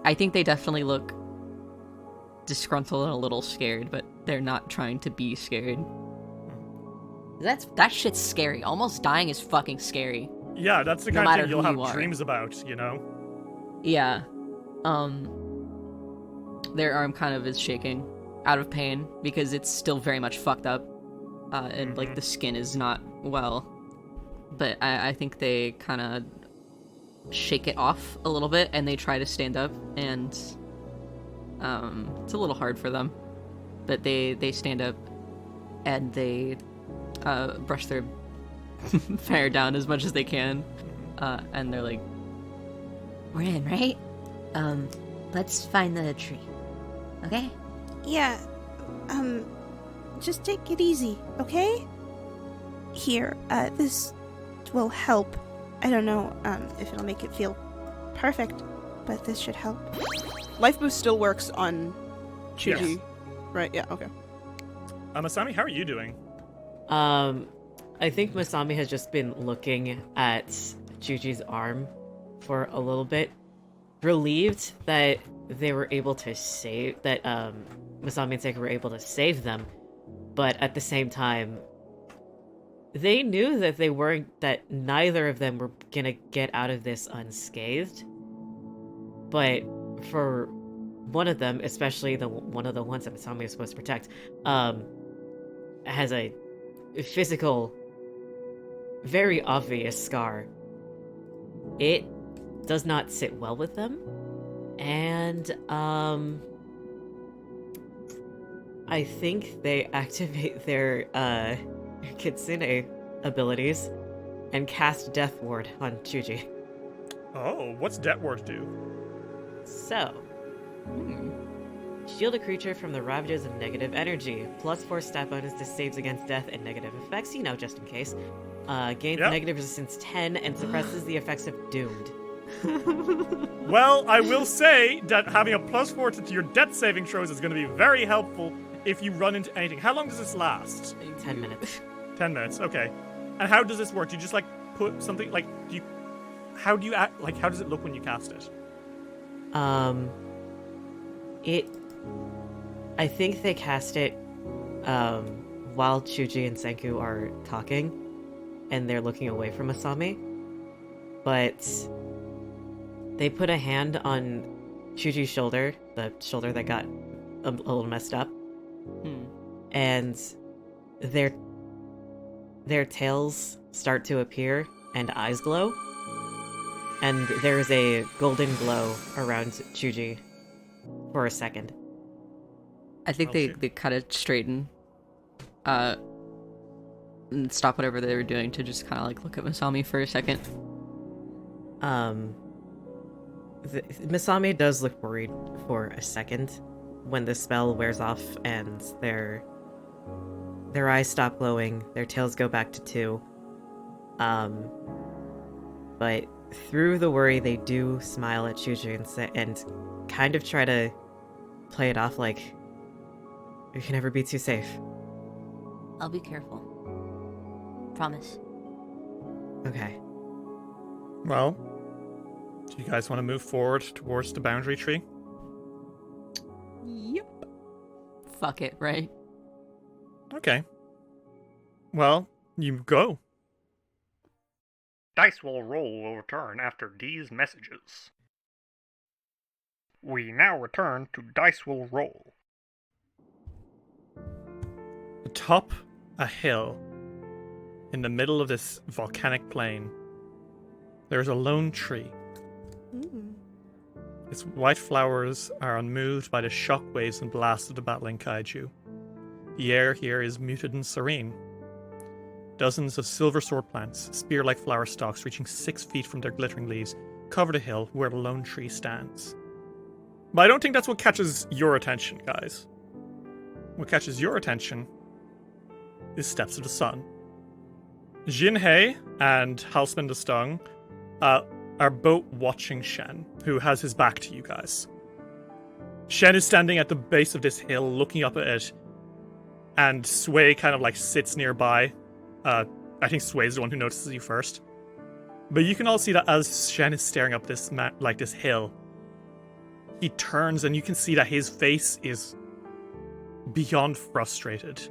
I think they definitely look disgruntled and a little scared, but they're not trying to be scared. That shit's scary. Almost dying is fucking scary. Yeah, that's the No kind of matter thing you'll who have you are. dreams about, you know? Yeah. Their arm kind of is shaking out of pain because it's still very much fucked up. And like the skin is not well. But I think they kind of shake it off a little bit and they try to stand up, and it's a little hard for them. But they stand up and they brush their hair down as much as they can. And they're like, We're in, right? Let's find the tree. Okay? Yeah, just take it easy, okay? Here, this will help. I don't know, if it'll make it feel perfect, but this should help. Life boost still works on Chuji, Yes. right? Yeah, okay. Masami, how are you doing? I think Masami has just been looking at Chuji's arm for a little bit, relieved that they were able to save that. Masami and Seika were able to save them, but at the same time, they knew that that neither of them were gonna get out of this unscathed. But for one of them, especially one of the ones that Masami is supposed to protect, has a physical, very obvious scar. It does not sit well with them, and I think they activate their Kitsune abilities and cast Death Ward on Chuji. Oh, what's Death Ward do? So, shield a creature from the ravages of negative energy. +4 stat bonus to saves against death and negative effects, just in case. Gains Yep. negative resistance 10 and suppresses the effects of Doomed. Well, I will say that having a +4 to your death saving throws is going to be very helpful if you run into anything. How long does this last? 10 minutes. 10 minutes, okay. And how does this work? Do you just, like, put something, like, how do you act, like, how does it look when you cast it? I think they cast it, while Chuji and Senku are talking, and they're looking away from Asami. But they put a hand on Chuji's shoulder, the shoulder that got a little messed up, and their tails start to appear and eyes glow, and there's a golden glow around Chuji for a second. I think they cut it straighten, and stop whatever they were doing to just kind of like look at Masami for a second. Masami does look worried for a second when the spell wears off and their eyes stop glowing, their tails go back to 2. But through the worry, they do smile at Chuji and kind of try to play it off like, you can never be too safe. I'll be careful. Promise. Okay. Well, do you guys want to move forward towards the boundary tree? Yep. Fuck it, right? Okay. Well, you go. Dice will roll return after these messages. We now return to Dice will roll. Atop a hill, in the middle of this volcanic plain, there's a lone tree. Its white flowers are unmoved by the shockwaves and blasts of the battling kaiju. The air here is muted and serene. Dozens of silver sword plants, spear-like flower stalks reaching 6 feet from their glittering leaves, cover the hill where the lone tree stands. But I don't think that's what catches your attention, guys. What catches your attention is Steps of the Sun. Jinhei and Halsman the Stung are both watching Shen, who has his back to you guys. Shen is standing at the base of this hill, looking up at it, and Sway kind of like sits nearby. I think Sway's the one who notices you first. But you can all see that as Shen is staring up this this hill, he turns and you can see that his face is beyond frustrated.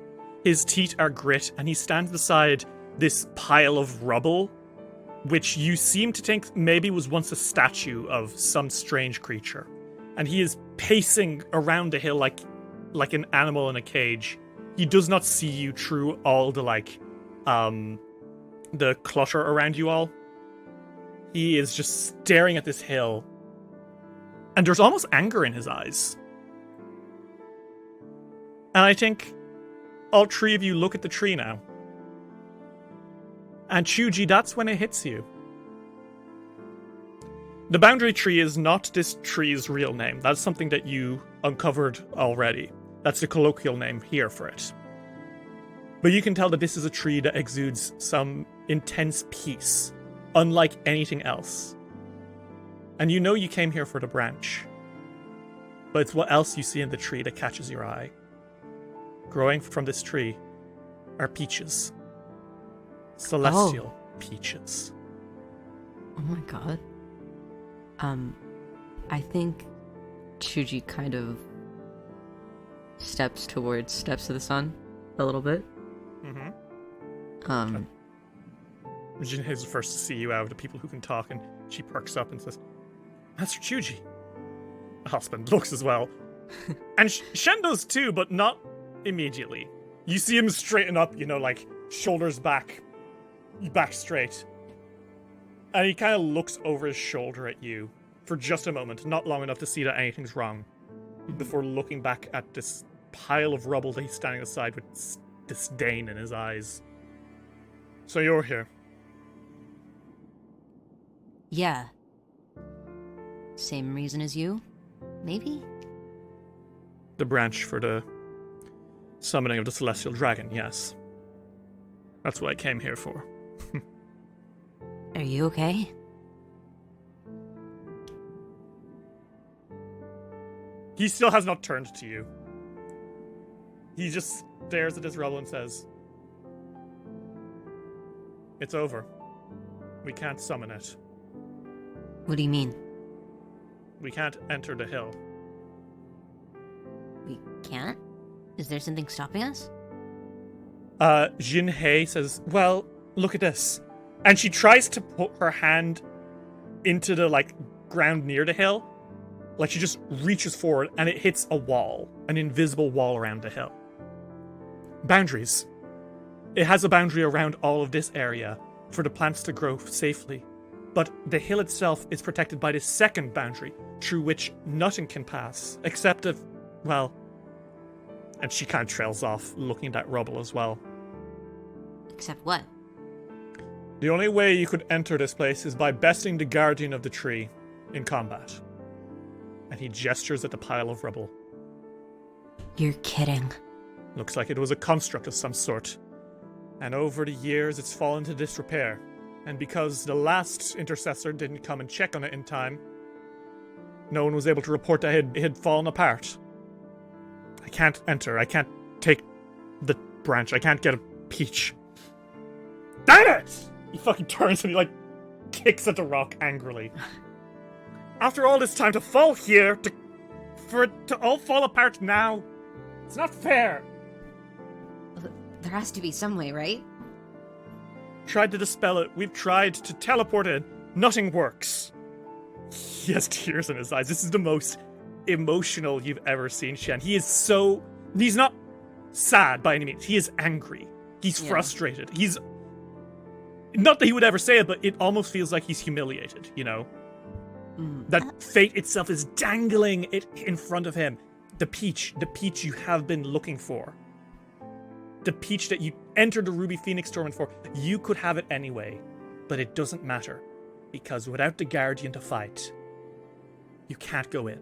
His teeth are grit, and he stands beside this pile of rubble, which you seem to think maybe was once a statue of some strange creature. And he is pacing around the hill like an animal in a cage. He does not see you through all the the clutter around you all. He is just staring at this hill, and there's almost anger in his eyes. And I think all three of you look at the tree now. And Chuji, that's when it hits you. The boundary tree is not this tree's real name. That's something that you uncovered already. That's the colloquial name here for it. But you can tell that this is a tree that exudes some intense peace, unlike anything else. And you know you came here for the branch. But it's what else you see in the tree that catches your eye. Growing from this tree are peaches. Celestial peaches. Oh my god. I think Chuji kind of steps to the sun a little bit. Mm-hmm. Jinhei's the first to see you out of the people who can talk, and she perks up and says, Master Chuji. The husband looks as well. And Shen does too, but not immediately. You see him straighten up, shoulders back straight. And he kind of looks over his shoulder at you for just a moment, not long enough to see that anything's wrong, before looking back at this pile of rubble that he's standing aside with disdain in his eyes. So you're here. Yeah. Same reason as you? Maybe? The branch for the summoning of the celestial dragon, yes. That's what I came here for. Are you okay? He still has not turned to you. He just stares at his rubble and says, It's over. We can't summon it. What do you mean? We can't enter the hill. We can't? Is there something stopping us? Jinhei says, well, look at this. And she tries to put her hand into the, ground near the hill. She just reaches forward and it hits a wall. An invisible wall around the hill. Boundaries. It has a boundary around all of this area for the plants to grow safely. But the hill itself is protected by this second boundary, through which nothing can pass, except if, well... And she kind of trails off, looking at that rubble as well. Except what? The only way you could enter this place is by besting the guardian of the tree in combat. And he gestures at the pile of rubble. You're kidding. Looks like it was a construct of some sort. And over the years, it's fallen to disrepair. And because the last intercessor didn't come and check on it in time, no one was able to report that it had fallen apart. I can't enter. I can't take the branch. I can't get a peach. Damn it! He fucking turns and he, kicks at the rock angrily. After all this time to fall here, for it to all fall apart now, it's not fair. There has to be some way, right? Tried to dispel it. We've tried to teleport it. Nothing works. He has tears in his eyes. This is the most emotional you've ever seen Shen. He is so... He's not sad by any means. He is angry. He's frustrated. He's... Not that he would ever say it, but it almost feels like he's humiliated, That fate itself is dangling it in front of him. The peach you have been looking for. The peach that you entered the Ruby Phoenix tournament for. You could have it anyway, but it doesn't matter. Because without the Guardian to fight, you can't go in.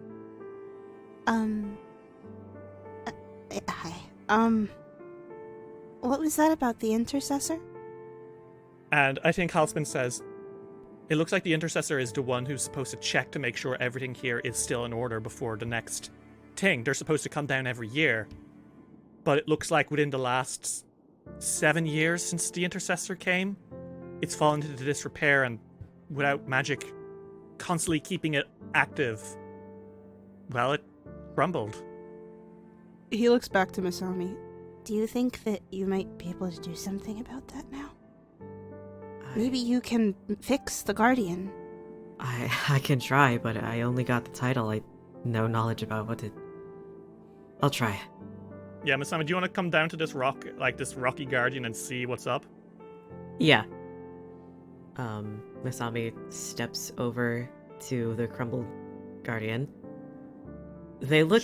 Hi. What was that about the Intercessor? And I think Halsman says, it looks like the Intercessor is the one who's supposed to check to make sure everything here is still in order before the next thing. They're supposed to come down every year. But it looks like within the last 7 years since the Intercessor came, it's fallen into disrepair, and without magic constantly keeping it active, well, it crumbled. He looks back to Masami. Do you think that you might be able to do something about that now? Maybe you can fix the Guardian. I can try, but I only got the title. I no knowledge about what it. I'll try. Yeah, Masami, do you want to come down to this rock, like this rocky guardian, and see what's up? Yeah. Masami steps over to the crumbled Guardian. They look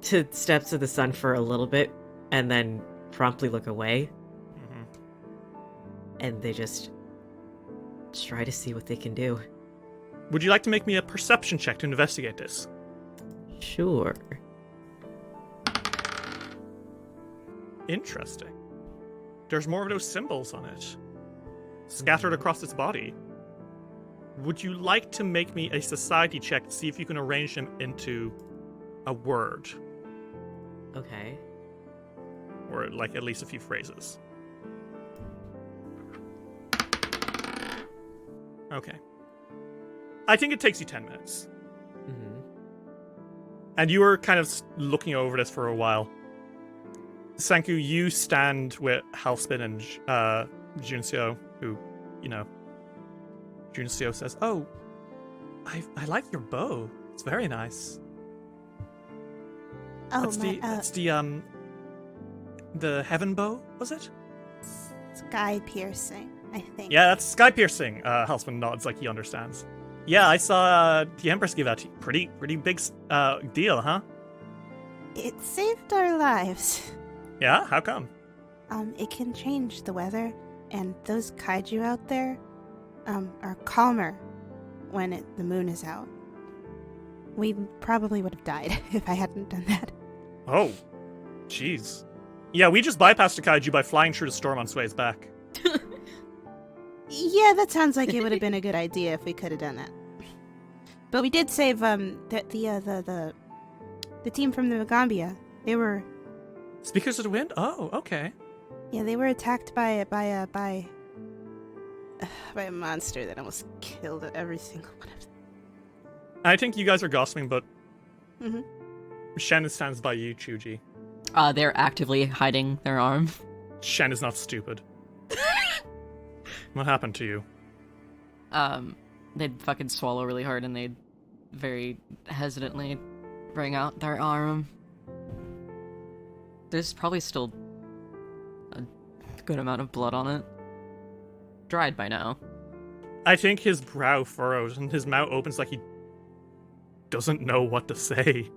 to steps of the sun for a little bit, and then promptly look away. Mm-hmm. And they just try to see what they can do. Would you like to make me a perception check to investigate this? Sure. Interesting. There's more of those symbols on it, scattered across its body. Would you like to make me a society check to see if you can arrange them into a word? Okay. Or, like, at least a few phrases. Okay. I think it takes you 10 minutes. Mm-hmm. And you were kind of looking over this for a while. Sanku, you stand with Halspin and Junseo, who, you know, Junseo says, "Oh, I like your bow. It's very nice." Oh, That's the heaven bow, was it? Sky piercing, I think. Yeah, that's sky piercing. Halspin nods like he understands. Yeah, I saw the Empress give that to you. Pretty big deal, huh? It saved our lives. Yeah, how come? It can change the weather, and those kaiju out there, are calmer when the moon is out. We probably would have died if I hadn't done that. Oh, jeez. Yeah, we just bypassed a kaiju by flying through the storm on Sway's back. Yeah, that sounds like it would have been a good idea if we could have done that. But we did save the team from the Magambia. They were Speakers of the Wind? Oh, okay. Yeah, they were attacked by a monster that almost killed every single one of them. I think you guys are gossiping, but Mm-hmm. Shen stands by you, Chuji. They're actively hiding their arm. Shen is not stupid. What happened to you? They'd fucking swallow really hard and they'd very hesitantly bring out their arm. There's probably still a good amount of blood on it. Dried by now. I think his brow furrows and his mouth opens like he doesn't know what to say.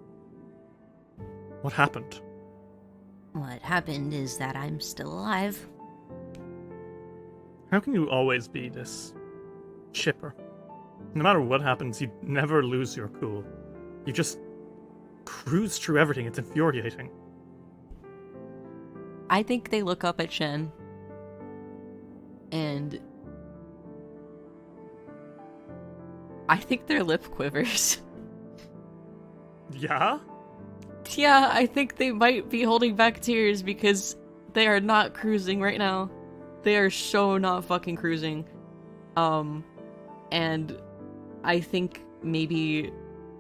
What happened? What happened is that I'm still alive. How can you always be this chipper? No matter what happens, you never lose your cool. You just cruise through everything. It's infuriating. I think they look up at Shen and I think their lip quivers. Yeah? Yeah, I think they might be holding back tears because they are not cruising right now. They are so not fucking cruising. And I think maybe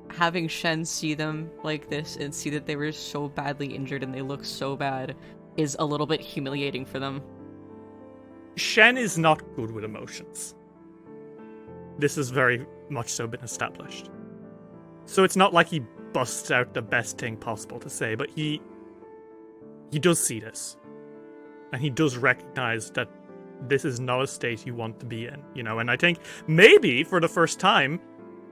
having Shen see them like this and see that they were so badly injured and they look so bad is a little bit humiliating for them. Shen is not good with emotions. This has very much so been established. So it's not like he busts out the best thing possible to say, but he does see this. And he does recognize that this is not a state you want to be in, you know, and I think maybe for the first time,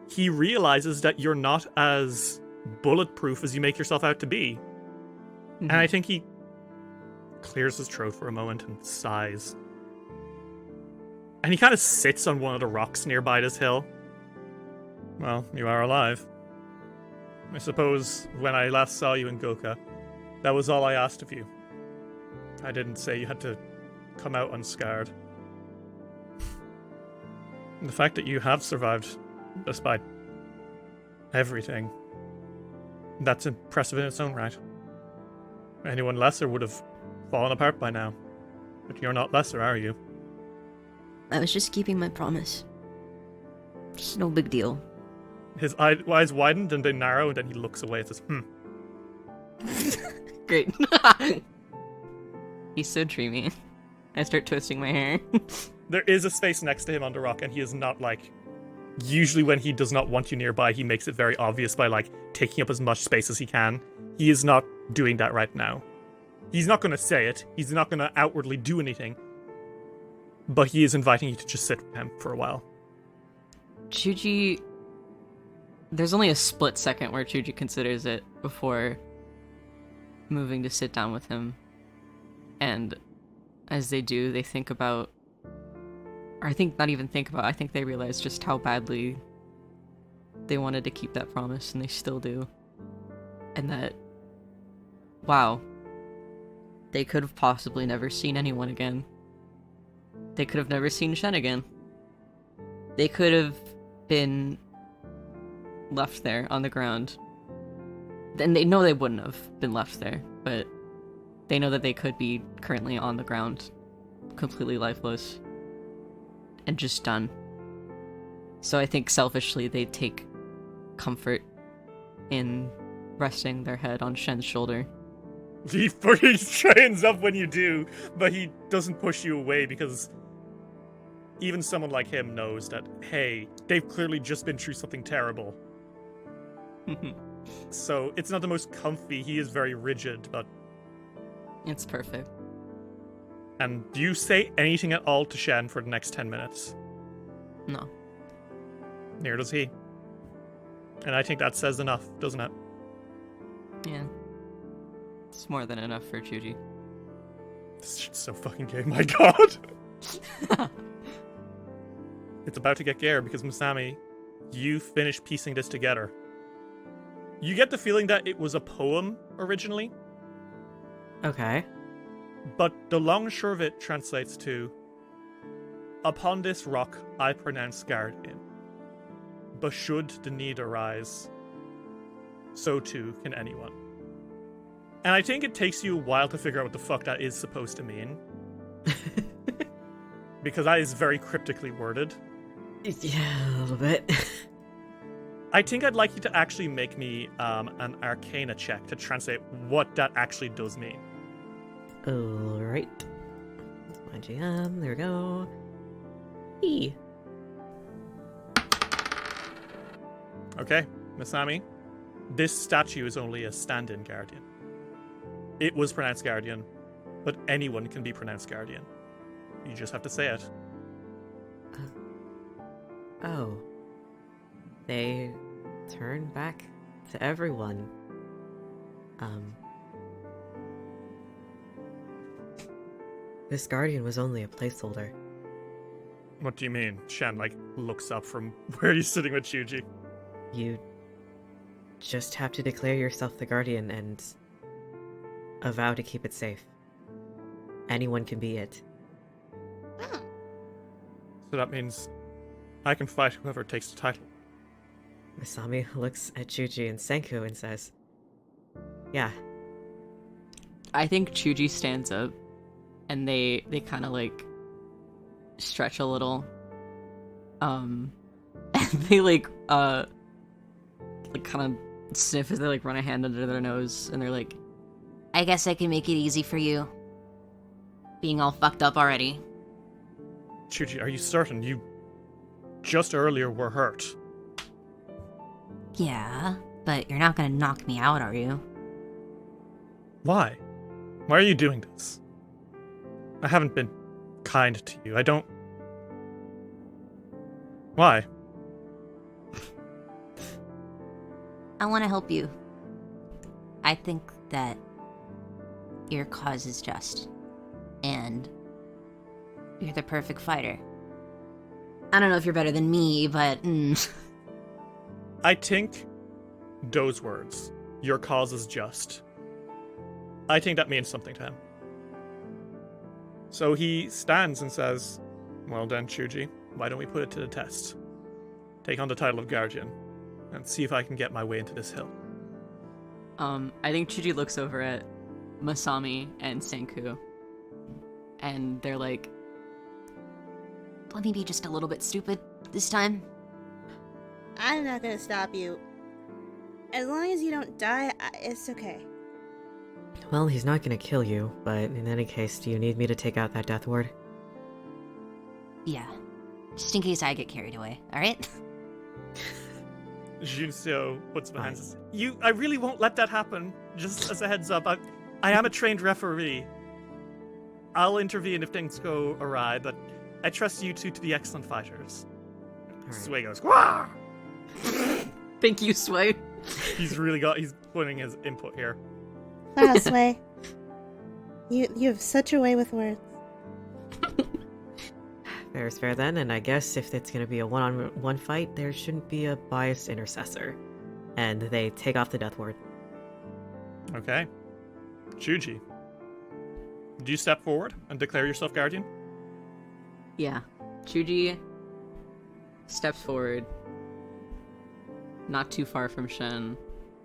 he realizes that you're not as bulletproof as you make yourself out to be. Mm-hmm. And I think he clears his throat for a moment and sighs. And he kind of sits on one of the rocks nearby this hill. Well, you are alive. I suppose when I last saw you in Goka, that was all I asked of you. I didn't say you had to come out unscarred. And the fact that you have survived, despite everything, that's impressive in its own right. Anyone lesser would have fallen apart by now. But you're not lesser, are you? I was just keeping my promise. It's no big deal. His eyes widened and they narrow, and then he looks away and says, Great. He's so dreamy. I start twisting my hair. There is a space next to him on the rock, and he is not like... Usually when he does not want you nearby, he makes it very obvious by, like, taking up as much space as he can. He is not doing that right now. He's not going to say it. He's not going to outwardly do anything. But he is inviting you to just sit with him for a while. Chuji... There's only a split second where Chuji considers it before moving to sit down with him. And as they do, they think about... Or I think not even think about, I think they realize just how badly they wanted to keep that promise, and they still do. And that, wow, they could have possibly never seen anyone again. They could have never seen Shen again. They could have been left there on the ground. And they know they wouldn't have been left there, but they know that they could be currently on the ground, completely lifeless. And just done. So I think selfishly they take comfort in resting their head on Shen's shoulder. He fucking straightens up when you do, but he doesn't push you away because even someone like him knows that, hey, they've clearly just been through something terrible. So it's not the most comfy, he is very rigid, but... It's perfect. And do you say anything at all to Shen for the next 10 minutes? No. Neither does he. And I think that says enough, doesn't it? Yeah. It's more than enough for Chuji. This shit's so fucking gay, my god! It's about to get gayer because Masami, you finish piecing this together. You get the feeling that it was a poem originally, Okay. but the long and short of it translates to, upon this rock I pronounce guardian, but should the need arise, so too can anyone. And I think it takes you a while to figure out what the fuck that is supposed to mean. Because that is very cryptically worded. Yeah, a little bit. I think I'd like you to actually make me an Arcana check to translate what that actually does mean. Alright. My GM, there we go. E. Okay, Masami, this statue is only a stand-in guardian. It was pronounced guardian, but anyone can be pronounced guardian. You just have to say it. Oh. They turn back to everyone. This guardian was only a placeholder. What do you mean? Shen, looks up from where he's sitting with Shuji. You just have to declare yourself the guardian and a vow to keep it safe. Anyone can be it. So that means I can fight whoever takes the title. Masami looks at Chuji and Senku and says, yeah. I think Chuji stands up, and they kind of stretch a little, and they kind of sniff as they run a hand under their nose, and they're like, I guess I can make it easy for you. Being all fucked up already. Chuji, are you certain? You just earlier were hurt. Yeah, but you're not gonna knock me out, are you? Why? Why are you doing this? I haven't been kind to you. I don't... Why? I want to help you. I think that your cause is just. And you're the perfect fighter. I don't know if you're better than me, but... I think those words, your cause is just, I think that means something to him. So he stands and says, well then, Chuji, why don't we put it to the test? Take on the title of Guardian, and see if I can get my way into this hill. I think Chuji looks over at Masami and Senku, and they're like, let me be just a little bit stupid this time. I'm not gonna stop you. As long as you don't die, it's okay. Well, he's not gonna kill you, but in any case, do you need me to take out that death ward? Yeah. Just in case I get carried away, alright? Junseo puts behind us. I really won't let that happen. Just as a heads up, I am a trained referee. I'll intervene if things go awry, but I trust you two to be excellent fighters. Right. Sway goes, Wah! Thank you, Sway. He's putting his input here. Wow, Sway. You have such a way with words. Fair is fair then, and I guess if it's gonna be a one-on-one fight, there shouldn't be a biased intercessor. And they take off the death ward. Okay. Chuji, do you step forward and declare yourself guardian? Yeah. Chuji steps forward, not too far from Shen,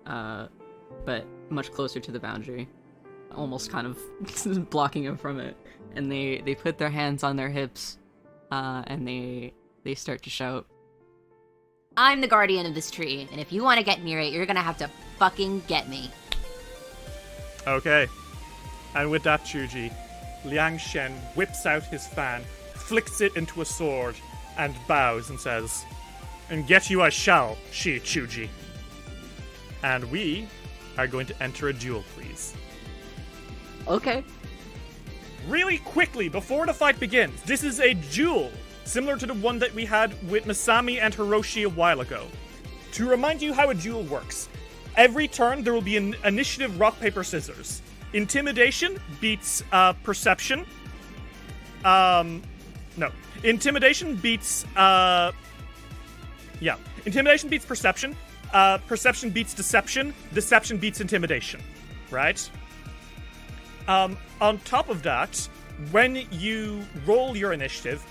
but much closer to the boundary, almost kind of blocking him from it. And they put their hands on their hips, and they start to shout, I'm the guardian of this tree, and if you want to get near it, you're gonna have to fucking get me. Okay. And with that, Chuji, Liang Shen whips out his fan, flicks it into a sword, and bows and says, and get you I shall, she Chuji. And we are going to enter a duel, please. okay. Really quickly, before the fight begins, this is a duel, similar to the one that we had with Masami and Hiroshi a while ago. To remind you how a duel works, every turn there will be an initiative rock, paper, scissors. Intimidation beats perception. No. Intimidation beats Intimidation beats perception. Perception beats deception. Deception beats intimidation. Right? On top of that, when you roll your initiative,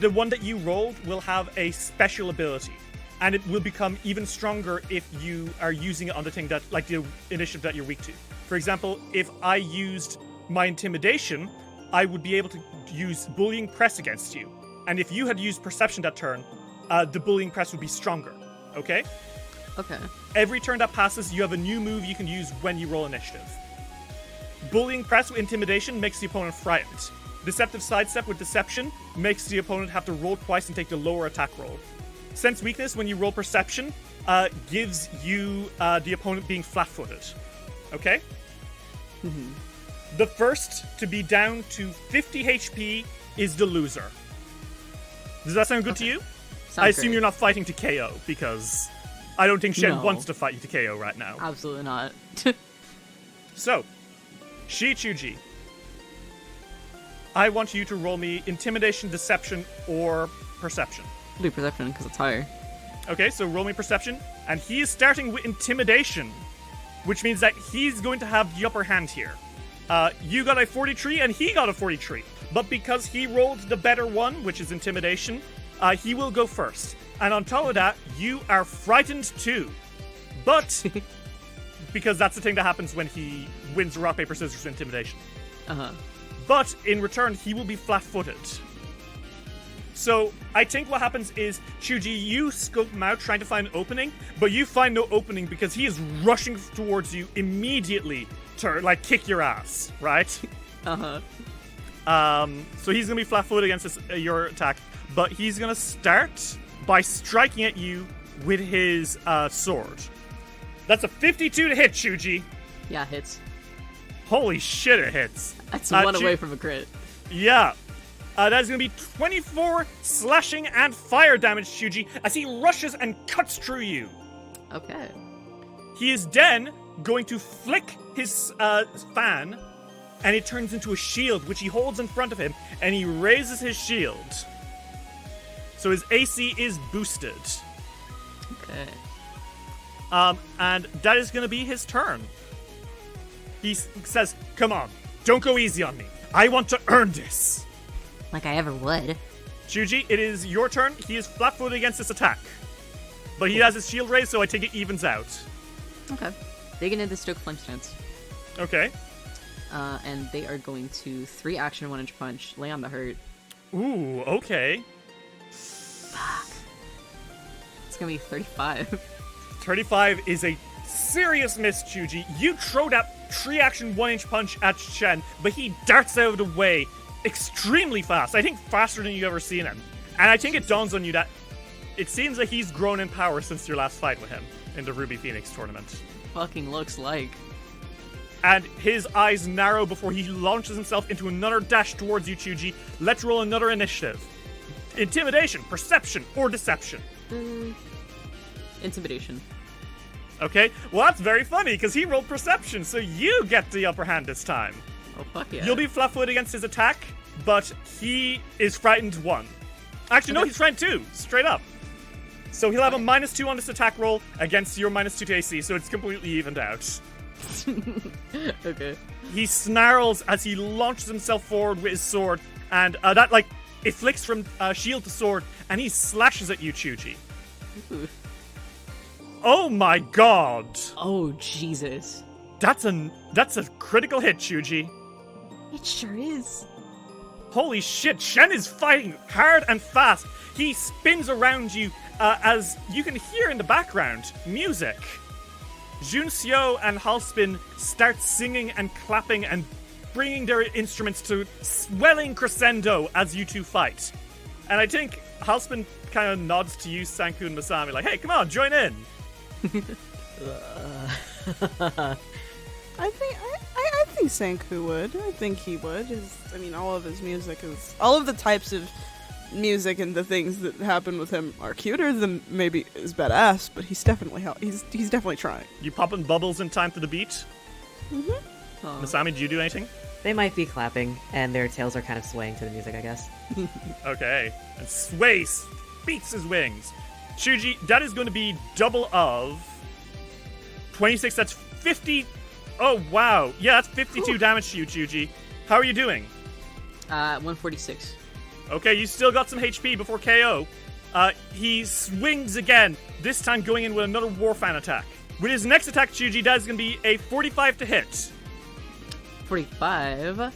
the one that you rolled will have a special ability. And it will become even stronger if you are using it on the thing that, like the initiative that you're weak to. For example, if I used my intimidation, I would be able to use bullying press against you. And if you had used perception that turn, the bullying press would be stronger. Okay? Okay. Every turn that passes, you have a new move you can use when you roll initiative. Bullying press with intimidation makes the opponent frightened. Deceptive sidestep with deception makes the opponent have to roll twice and take the lower attack roll. Sense weakness when you roll perception gives you the opponent being flat-footed. Okay? Mm-hmm. The first to be down to 50 HP is the loser. Does that sound good to you? I assume you're not fighting to KO, because I don't think Shen wants to fight you to KO right now. Absolutely not. So, Shichuji, I want you to roll me Intimidation, Deception, or Perception. I'll do perception because it's higher. Okay, so roll me Perception, and he is starting with Intimidation, which means that he's going to have the upper hand here. You got a 43, and he got a 43. But because he rolled the better one, which is Intimidation, he will go first. And on top of that, you are frightened too. But, because that's the thing that happens when he wins rock, paper, scissors, Intimidation. Uh-huh. But, in return, he will be flat-footed. So, I think what happens is, Chuji, you scope him out trying to find an opening, but you find no opening because he is rushing towards you immediately to, like, kick your ass, right? Uh-huh. So he's gonna be flat-footed against your attack, but he's gonna start by striking at you with his sword. That's a 52 to hit, Chuji. Yeah, hits. Holy shit, it hits. That's one away from a crit. Yeah. That is going to be 24 slashing and fire damage, Chuji, as he rushes and cuts through you. Okay. He is then going to flick his fan, and it turns into a shield, which he holds in front of him, and he raises his shield. So his AC is boosted. Okay. And that is going to be his turn. He says, come on, don't go easy on me. I want to earn this. Like I ever would. Chuji, it is your turn. He is flat-footed against this attack. But he has his shield raised, so I think it evens out. Okay. They get into the Stoke Punch stance. Okay. And they are going to 3 action, 1 inch punch, lay on the hurt. Ooh, okay. Fuck. It's gonna be 35. 35 is a serious miss, Chuji. You throw that 3-action 1-inch punch at Shen, but he darts out of the way extremely fast. I think faster than you've ever seen him. And I think it dawns on you that it seems that he's grown in power since your last fight with him in the Ruby Phoenix tournament. Fucking looks like. And his eyes narrow before he launches himself into another dash towards you, Chuji. Let's roll another initiative. Intimidation, perception, or deception. Intimidation. Okay, well that's very funny, because he rolled perception, so you get the upper hand this time. Oh, fuck yeah. You'll be flat-footed against his attack, but he is frightened 1. Actually, no, he's frightened 2, straight up. So he'll have a -2 on this attack roll against your -2 to AC, so it's completely evened out. Okay. He snarls as he launches himself forward with his sword, and that, like, it flicks from shield to sword, and he slashes at you, Chuji. Ooh. Oh my god! Oh, Jesus. That's a critical hit, Chuji. It sure is. Holy shit, Shen is fighting hard and fast. He spins around you as you can hear in the background music. Junxiu and Halspin start singing and clapping and bringing their instruments to swelling crescendo as you two fight. And I think Halspin kind of nods to you, Sanku and Masami, like, hey, come on, join in. I think Sanku would. I think he would. All of his music is... All of the types of music and the things that happen with him are cuter than maybe is badass, but he's definitely trying. You popping bubbles in time to the beat? Mm-hmm. Masami, did you do anything? They might be clapping, and their tails are kind of swaying to the music, I guess. Okay. And sways, beats his wings. Chuji, that is going to be double of 26. That's 50. Oh, wow. Yeah, that's 52 damage to you, Chuji. How are you doing? 146. Okay, you still got some HP before KO. He swings again, this time going in with another Warfan attack. With his next attack, Chuji, that is going to be a 45 to hit. 45?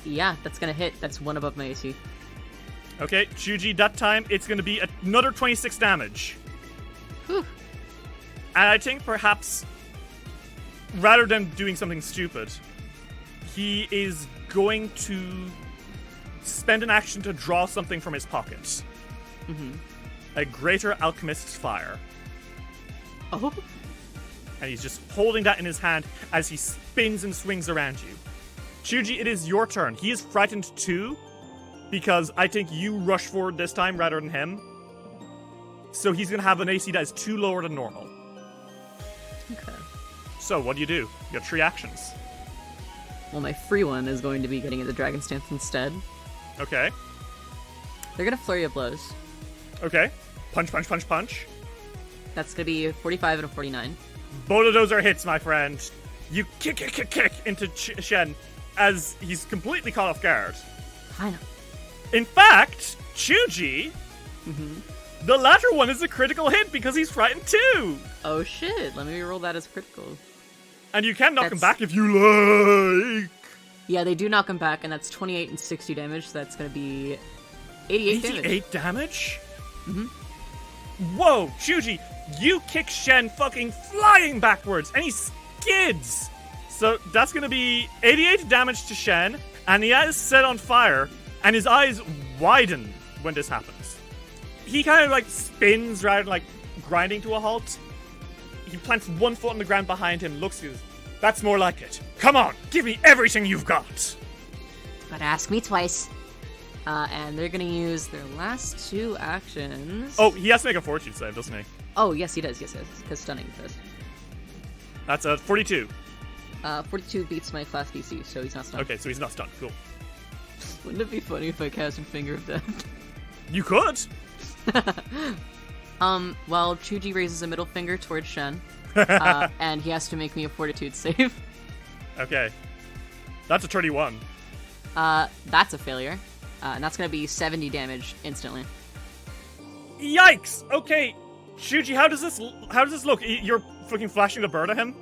Yeah, that's gonna hit. That's 1 above my AC. Okay, Chuji, that time it's going to be another 26 damage. Whew. And I think perhaps, rather than doing something stupid, he is going to spend an action to draw something from his pocket. Mm-hmm. A Greater Alchemist's Fire. Oh? And he's just holding that in his hand as he spins and swings around you. Chuji, it is your turn. He is frightened too, because I think you rush forward this time rather than him. So he's going to have an AC that is 2 lower than normal. Okay. So what do? You have 3 actions. Well, my free one is going to be getting into Dragon Stance instead. Okay. They're gonna Flurry of Blows. Okay. Punch, punch, punch, punch. That's gonna be a 45 and a 49. Both of those are hits, my friend. You kick into Shen as he's completely caught off guard. Fine. In fact, Chuji, Mm-hmm. the latter one is a critical hit because he's frightened too. Oh shit, let me roll that as critical. And you can knock him That's- back if you like. Yeah, they do knock him back, and that's 28 and 60 damage, so that's gonna be 88 damage. 88 damage? Mm-hmm. Whoa, Chuji, you kick Shen fucking flying backwards, and he skids. So that's gonna be 88 damage to Shen, and he is set on fire, and his eyes widen when this happens. He kind of like spins rather than like grinding to a halt. He plants 1 foot on the ground behind him, looks at you. That's more like it. Come on, give me everything you've got. But ask me twice. And they're gonna use their last 2 actions. Oh, he has to make a fortitude save, doesn't he? Oh, yes, he does. Yes, because stunning does. That's a 42. 42 beats my class DC, so he's not stunned. Okay, so he's not stunned. Cool. Wouldn't it be funny if I cast a Finger of Death? You could. Well, Chuji raises a middle finger towards Shen, and he has to make me a Fortitude save. Okay. That's a 31. That's a failure. And that's gonna be 70 damage instantly. Yikes! Okay, Shuji, how does this look? You're fucking flashing the bird at him?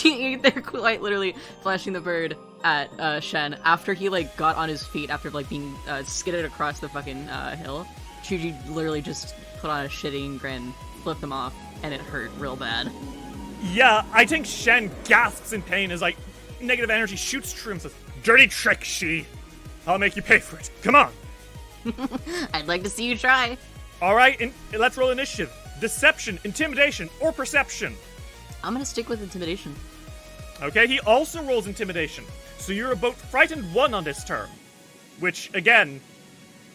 They're quite literally flashing the bird at Shen after he like got on his feet after like being skidded across the fucking hill. Chuji literally just put on a shitting grin, flipped him off, and it hurt real bad. Yeah, I think Shen gasps in pain as, like, negative energy shoots through him and says, "Dirty trick, she. I'll make you pay for it. Come on." I'd like to see you try. All right, let's roll initiative. Deception, intimidation, or perception. I'm gonna stick with intimidation. Okay, he also rolls intimidation. So you're about frightened 1 on this turn. Which, again,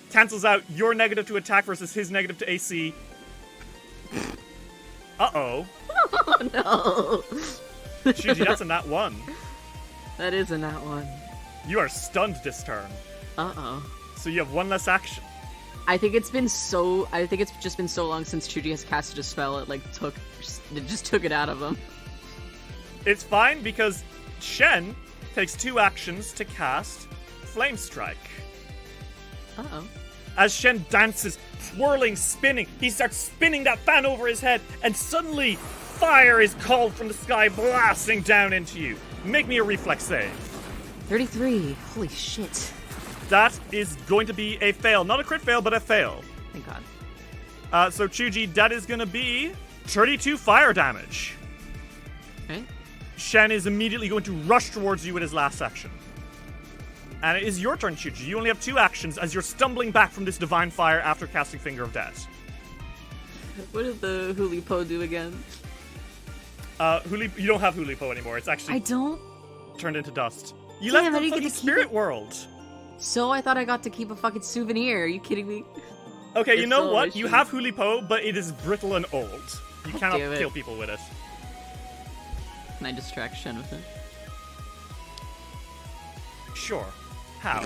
cancels out your negative to attack versus his negative to AC. Uh-oh. Oh no. Shuji, that's a nat 1. That is a nat 1. You are stunned this turn. Uh-oh. So you have 1 less action. I think it's just been so long since Chuji has casted a spell, it just took it out of him. It's fine because Shen takes 2 actions to cast Flame Strike. Uh-oh. As Shen dances, swirling, spinning, he starts spinning that fan over his head, and suddenly fire is called from the sky, blasting down into you. Make me a reflex save. 33. Holy shit. That is going to be a fail. Not a crit fail, but a fail. Thank God. So Chuji, that is going to be 32 fire damage. Okay. Shen is immediately going to rush towards you with his last action. And it is your turn, Chuji. You only have 2 actions as you're stumbling back from this divine fire after casting Finger of Death. What did the Hulipo do again? You don't have Hulipo anymore. It's actually I don't. turned into dust. You Damn, left I the didn't get fucking to keep spirit it. world. So I thought I got to keep a fucking souvenir. Are you kidding me? Okay, you It's know so what? You issue. have Hulipo, but it is brittle and old. You cannot damn it. kill people with it. Can I distract Shen with it? Sure. How?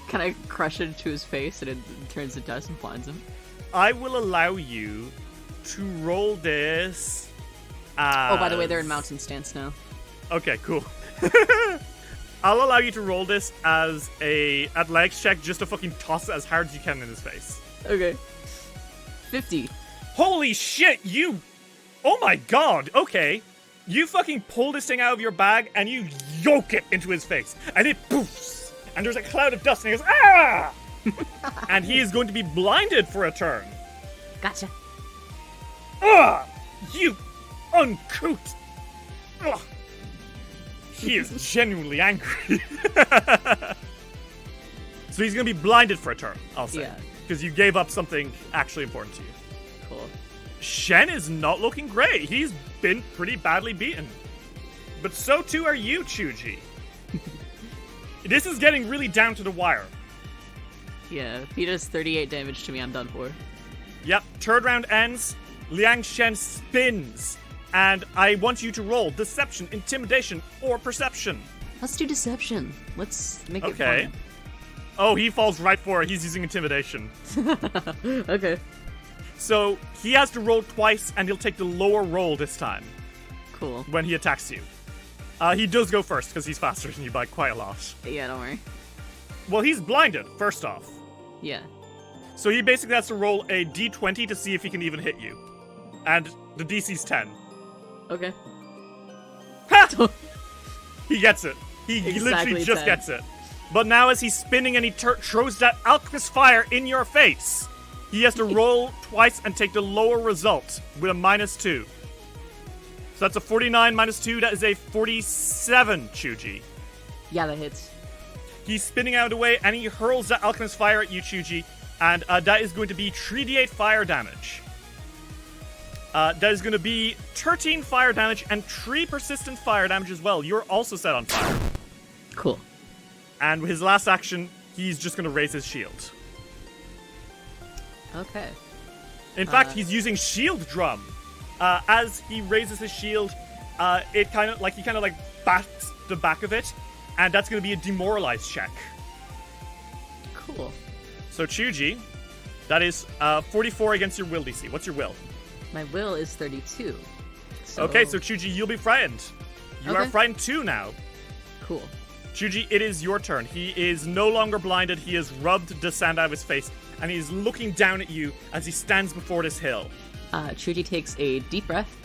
Can I crush it into his face and it turns to dust and blinds him? I will allow you to roll this as... Oh, by the way, they're in mountain stance now. Okay, cool. I'll allow you to roll this as a athletics check just to fucking toss it as hard as you can in his face. Okay. 50. Holy shit, you... Oh my god, okay. You fucking pull this thing out of your bag and you yoke it into his face. And it poofs. And there's a cloud of dust and he goes, "Ah!" And he is going to be blinded for a turn. Gotcha. Ah! You uncouth! Ugh. He is genuinely angry. So he's gonna be blinded for a turn, I'll say. Yeah. Because you gave up something actually important to you. Cool. Shen is not looking great. He's been pretty badly beaten. But so too are you, Chuji. This is getting really down to the wire. Yeah, if he does 38 damage to me, I'm done for. Yep, third round ends. Liang Shen spins. And I want you to roll Deception, Intimidation, or Perception. Let's do deception. Let's make it Okay. fun. Oh, he falls right for it. He's using Intimidation. Okay. So he has to roll twice, and he'll take the lower roll this time Cool. when he attacks you. He does go first, because he's faster than you by quite a lot. Yeah, don't worry. Well, he's blinded, first off. Yeah. So he basically has to roll a d20 to see if he can even hit you. And the DC's 10. Okay. Ha! He gets it. He literally Exactly just 10. gets it. But now as he's spinning and he throws that alchemist fire in your face, he has to roll twice and take the lower result with a -2. So that's a 49 -2. That is a 47, Chuji. Yeah, that hits. He's spinning out of the way and he hurls that alchemist fire at you, Chuji. And that is going to be 3d8 fire damage. That is going to be 13 fire damage and 3 persistent fire damage as well. You're also set on fire. Cool. And with his last action, he's just going to raise his shield. Okay. In fact, he's using shield drum. As he raises his shield, he kind of bats the back of it, and that's going to be a demoralize check. Cool. So Chuji, that is 44 against your will DC. What's your will? My will is 32. So... Okay, so Chuji, you'll be frightened. You are Okay. frightened too now. Cool. Chuji, it is your turn. He is no longer blinded. He has rubbed the sand out of his face, and he is looking down at you as he stands before this hill. Chuji takes a deep breath.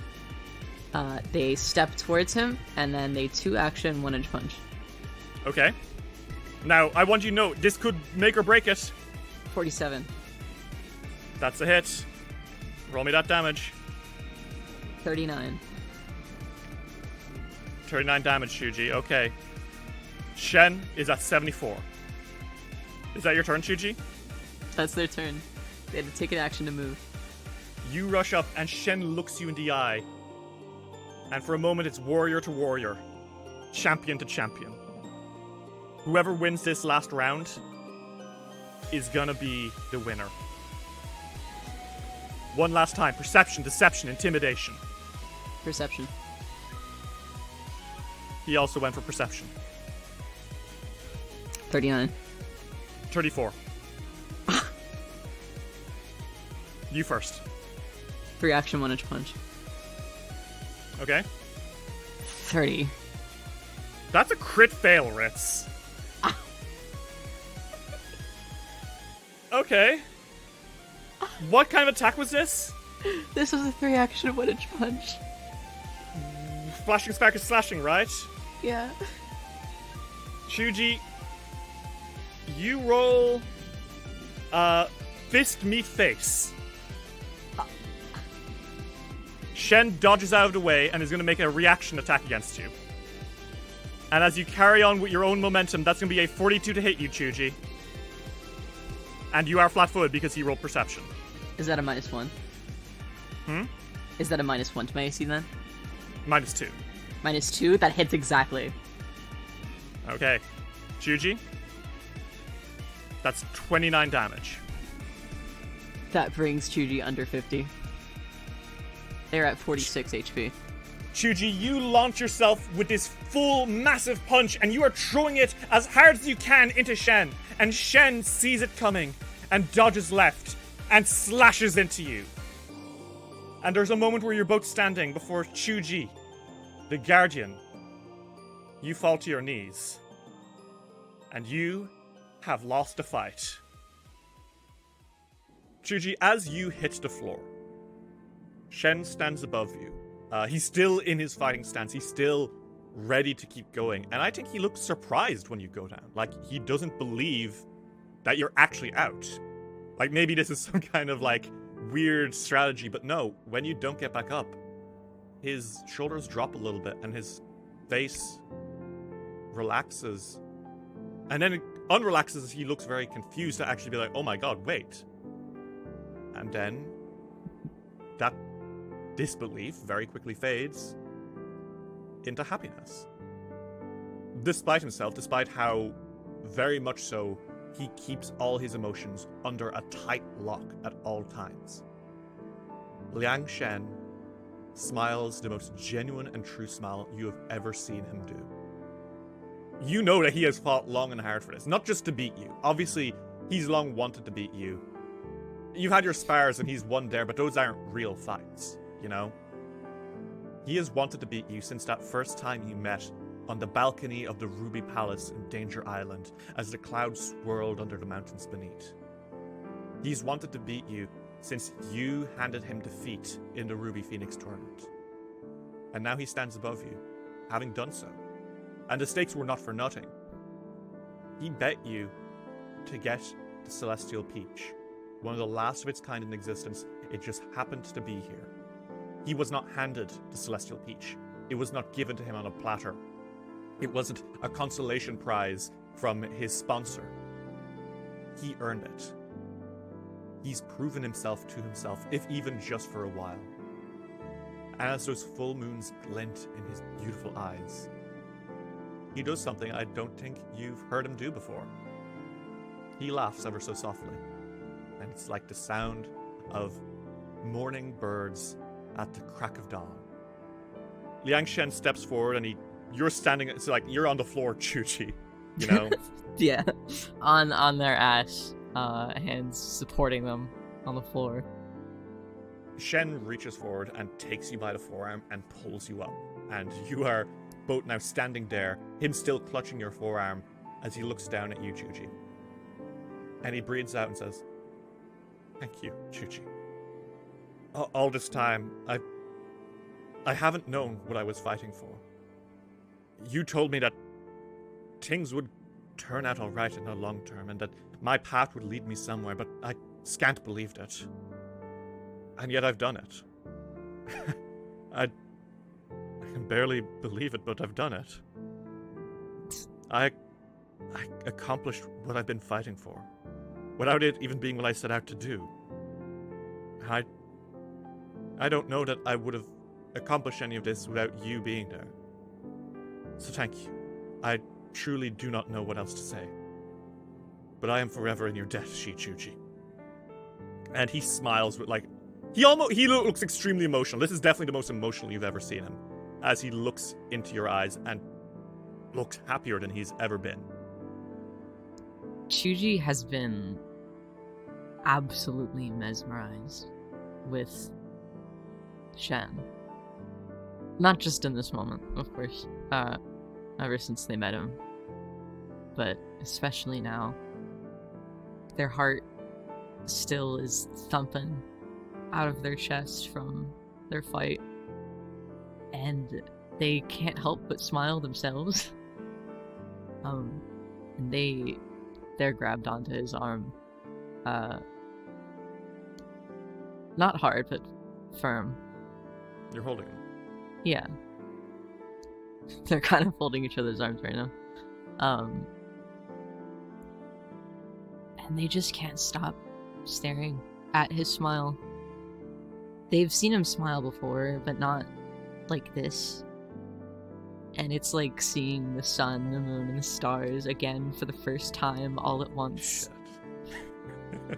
They step towards him, and then they 2-action 1-inch punch. Okay. Now, I want you to know, this could make or break it. 47. That's a hit. Roll me that damage. 39. 39 damage, Shuji. Okay. Shen is at 74. Is that your turn, Shuji? That's their turn. They had to take an action to move. You rush up, and Shen looks you in the eye. And for a moment, it's warrior to warrior. Champion to champion. Whoever wins this last round is gonna be the winner. One last time. Perception, deception, intimidation. Perception. He also went for perception. 39. 34. You first. 3 action, 1 inch punch. Okay. 30. That's a crit fail, Ritz. Okay. What kind of attack was this? This was a 3 action, 1 inch punch. Flashing spark is slashing, right? Yeah. Shuji, you roll fist meet face. Shen dodges out of the way and is going to make a reaction attack against you. And as you carry on with your own momentum, that's going to be a 42 to hit you, Chuji. And you are flat-footed because he rolled perception. Is that a -1? Is that a -1 to my AC then? -2. -2? That hits exactly. Okay. Chuji, that's 29 damage. That brings Chuji under 50. They're at 46 HP. Chuji, you launch yourself with this full, massive punch, and you are throwing it as hard as you can into Shen. And Shen sees it coming, and dodges left, and slashes into you. And there's a moment where you're both standing before Chuji, the Guardian. You fall to your knees. And you have lost a fight. Chuji, as you hit the floor, Shen stands above you. He's still in his fighting stance. He's still ready to keep going. And I think he looks surprised when you go down. Like, he doesn't believe that you're actually out. Like, maybe this is some kind of, like, weird strategy. But no, when you don't get back up, his shoulders drop a little bit and his face relaxes. And then it unrelaxes as he looks very confused to actually be like, oh my god, wait. And then that disbelief very quickly fades into happiness. Despite himself, despite how very much so he keeps all his emotions under a tight lock at all times. Liang Shen smiles the most genuine and true smile you have ever seen him do. You know that he has fought long and hard for this, not just to beat you. Obviously, he's long wanted to beat you. You've had your spars and he's won there, but those aren't real fights, you know? He has wanted to beat you since that first time you met on the balcony of the Ruby Palace in Danger Island as the clouds swirled under the mountains beneath. He's wanted to beat you since you handed him defeat in the Ruby Phoenix tournament. And now he stands above you, having done so. And the stakes were not for nothing. He bet you to get the Celestial Peach, one of the last of its kind in existence. It just happened to be here. He was not handed the Celestial Peach. It was not given to him on a platter. It wasn't a consolation prize from his sponsor. He earned it. He's proven himself to himself, if even just for a while. And as those full moons glint in his beautiful eyes, he does something I don't think you've heard him do before. He laughs ever so softly, and it's like the sound of morning birds at the crack of dawn. Liang Shen steps forward, and you're standing, it's like you're on the floor, Chuchi, you know? Yeah, on their ass, hands supporting them on the floor. Shen reaches forward and takes you by the forearm and pulls you up, and you are both now standing there, him still clutching your forearm as he looks down at you, Chuchi. And he breathes out and says, "Thank you, Chuchi. All this time, I haven't known what I was fighting for. You told me that things would turn out alright in the long term, and that my path would lead me somewhere, but I scant believed it. And yet I've done it. can barely believe it, but I've done it. I accomplished what I've been fighting for, without it even being what I set out to do. I don't know that I would have accomplished any of this without you being there. So thank you. I truly do not know what else to say. But I am forever in your debt, Shichuji. And he smiles with, like, he looks extremely emotional. This is definitely the most emotional you've ever seen him, as he looks into your eyes and looks happier than he's ever been. Chuji has been absolutely mesmerized with Shen. Not just in this moment, of course, ever since they met him, but especially now. Their heart still is thumping out of their chest from their fight, and they can't help but smile themselves. And they're grabbed onto his arm. Not hard, but firm. You're holding him. Yeah. They're kind of holding each other's arms right now. And they just can't stop staring at his smile. They've seen him smile before, but not like this. And it's like seeing the sun, the moon, and the stars again for the first time all at once.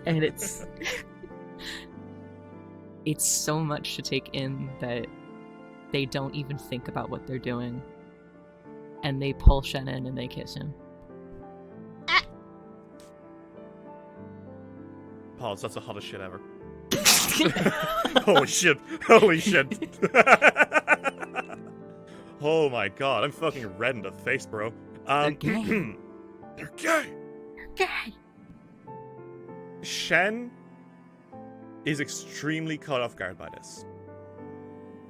And it's so much to take in that they don't even think about what they're doing. And they pull Shen in and they kiss him. Pause, that's the hottest shit ever. Holy shit. Holy shit. Oh my god, I'm fucking red in the face, bro. They're gay. They're gay. They're gay. Shen is extremely caught off guard by this.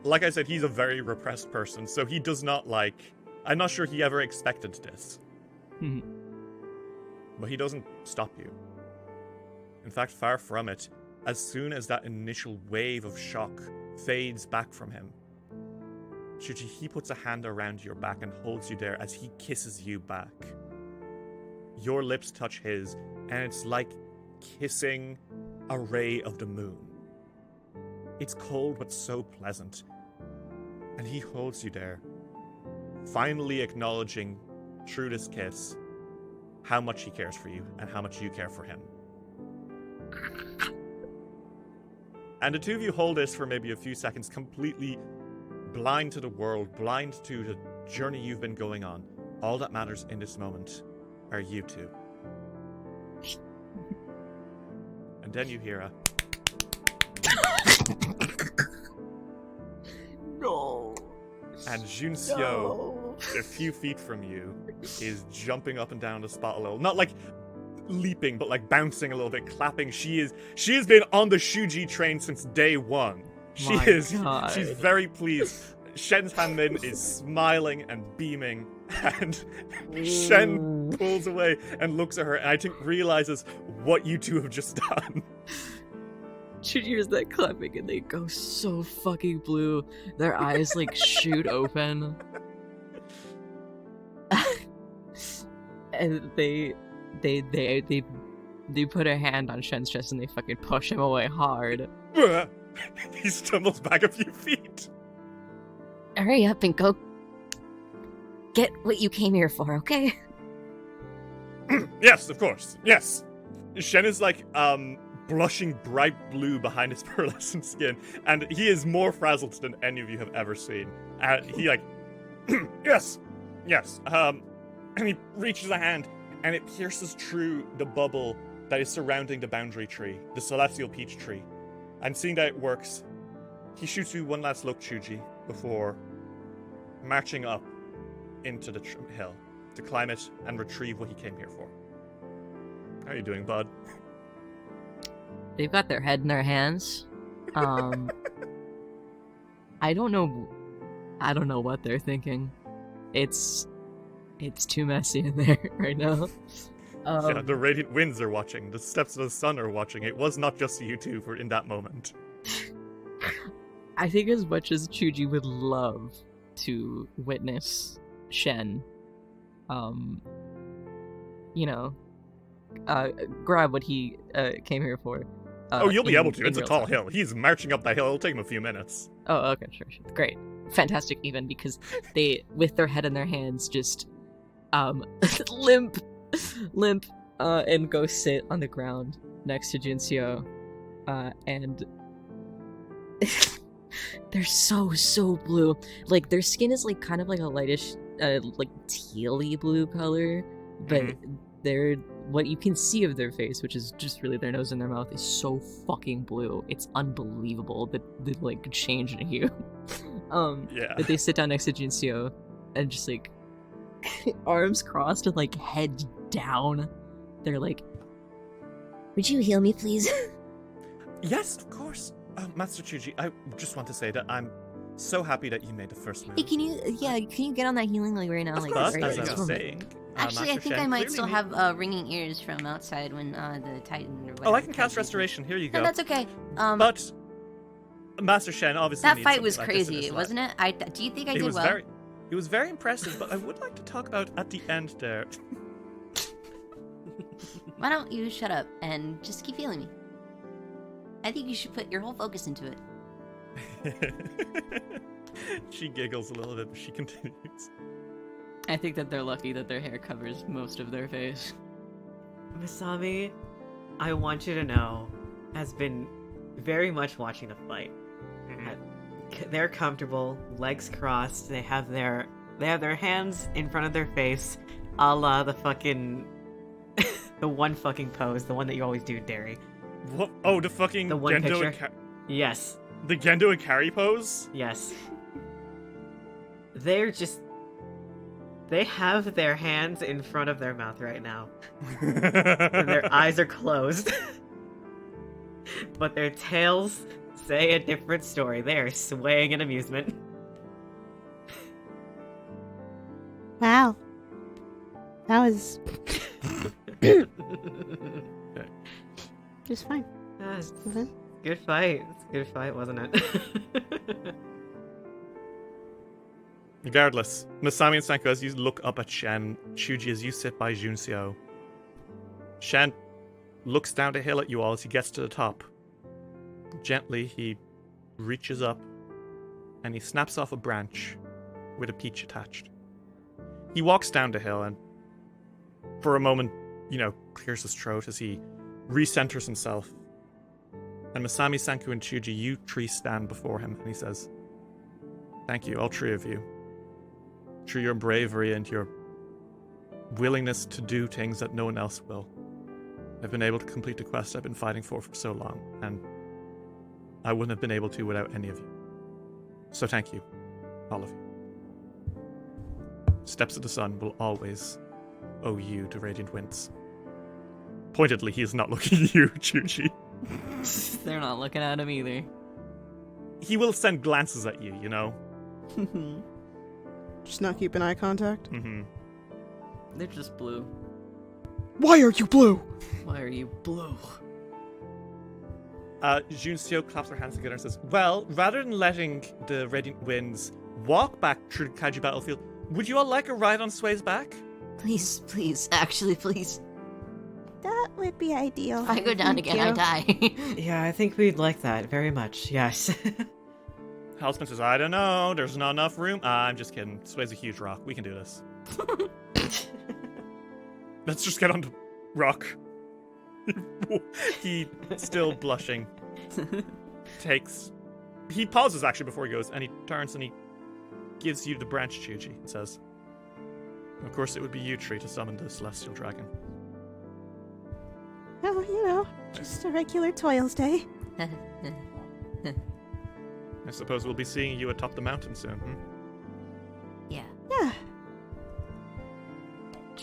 Like I said, he's a very repressed person, so he does not like... I'm not sure he ever expected this. But he doesn't stop you. In fact, far from it, as soon as that initial wave of shock fades back from him, Shuji, he puts a hand around your back and holds you there as he kisses you back. Your lips touch his, and it's like kissing a ray of the moon. It's cold but so pleasant. And he holds you there, finally acknowledging through this kiss how much he cares for you and how much you care for him. And the two of you hold this for maybe a few seconds, completely blind to the world, blind to the journey you've been going on. All that matters in this moment are you two. And then you hear a... No. And Junxiu, a few feet from you, is jumping up and down the spot a little. Not like leaping, but like bouncing a little bit, clapping. She has been on the Shuji train since day one. She's very pleased. Shen's handmaiden is smiling and beaming, and Shen pulls away and looks at her, and I think realizes what you two have just done. She hears that clapping and they go so fucking blue. Their eyes like shoot open. And they put a hand on Shen's chest and they fucking push him away hard. He stumbles back a few feet. Hurry up and go get what you came here for, okay? Yes, of course. Yes. Shen is like, blushing bright blue behind his pearlescent skin, and he is more frazzled than any of you have ever seen. He like, yes, and he reaches a hand, and it pierces through the bubble that is surrounding the boundary tree, the celestial peach tree. And seeing that it works, he shoots you one last look, Chuji, before marching up into the hill to climb it and retrieve what he came here for. How are you doing, bud? They've got their head in their hands. I don't know what they're thinking. It's too messy in there right now. Yeah, the radiant winds are watching. The steps of the sun are watching. It was not just you two for in that moment. I think as much as Chuji would love to witness Shen, grab what he came here for. You'll be able to. in It's a real tall time. hill. He's marching up that hill. It'll take him a few minutes. Oh, okay, sure. Great. Fantastic, even, because they, with their head in their hands, just, limp, and go sit on the ground next to Jinseo, and they're so blue. Like, their skin is, like, kind of like a lightish, like, tealy blue color, but they're, what you can see of their face, which is just really their nose and their mouth, is so fucking blue. It's unbelievable that they, like, change in hue. Yeah. But they sit down next to Jinseo, and just, like, arms crossed and, like, head down. They're like, Would you heal me, please? Yes, of course. Master Chuji, I just want to say that I'm so happy that you made the first move. Hey, can you get on that healing like right now? Like, But, right as I this was moment? saying... Actually, I Master think Shen I might clearly still need- have ringing ears from outside when the Titan or whatever. Oh, I can cast Kaiju- Restoration. Here you go. No, that's okay. But Master Shen obviously That needs fight was something like this in crazy, his wasn't life. it? Do you think I It did was well? It was very impressive, but I would like to talk about at the end there. Why don't you shut up and just keep healing me? I think you should put your whole focus into it. She giggles a little bit, but she continues. I think that they're lucky that their hair covers most of their face. Masami, I want you to know, has been very much watching the fight. They're comfortable, legs crossed. They have their hands in front of their face, a la the fucking the one fucking pose, the one that you always do, Derry. What? Oh, the fucking The one Gendo picture? Yes, the Gendo Ikari pose? yes. They have their hands in front of their mouth right now, and their eyes are closed. But their tails say a different story. They are swaying in amusement. Wow. That was just fine. It's Mhm. good fight. It's a good fight, wasn't it? Regardless, Masami and Sanko, as you look up at Shen, Chuji, as you sit by Junseo, Shen looks down the hill at you all as he gets to the top. Gently, he reaches up and he snaps off a branch with a peach attached. He walks down the hill and, for a moment, clears his throat as he recenters himself. And Masami, Sanko, and Chuji, you three stand before him, and he says, "Thank you, all three of you. Through your bravery and your willingness to do things that no one else will, I've been able to complete the quest I've been fighting for so long, and I wouldn't have been able to without any of you. So thank you, all of you. Steps of the Sun will always owe you to Radiant Winds." Pointedly, he is not looking at you, Chuji. They're not looking at him either. He will send glances at you, Just not keeping eye contact. Mm-hmm. They're just blue. Why are you blue? Why are you blue? Junseo claps her hands together and says, "Well, rather than letting the Radiant Winds walk back through the Kaiju battlefield, would you all like a ride on Sway's back?" Please, actually, please. That would be ideal. If I go down Thank again, I you. die. Yeah, I think we'd like that very much. Yes. Halsman says, "I don't know, there's not enough room." I'm just kidding. Sway's a huge rock. We can do this. Let's just get on the rock. He, still blushing, he pauses actually before he goes, and he turns and he gives you the branch, Chuji, and says, "Of course it would be you, Tree, to summon the Celestial Dragon." Oh, just a regular toils day. I suppose we'll be seeing you atop the mountain soon, Yeah. Yeah.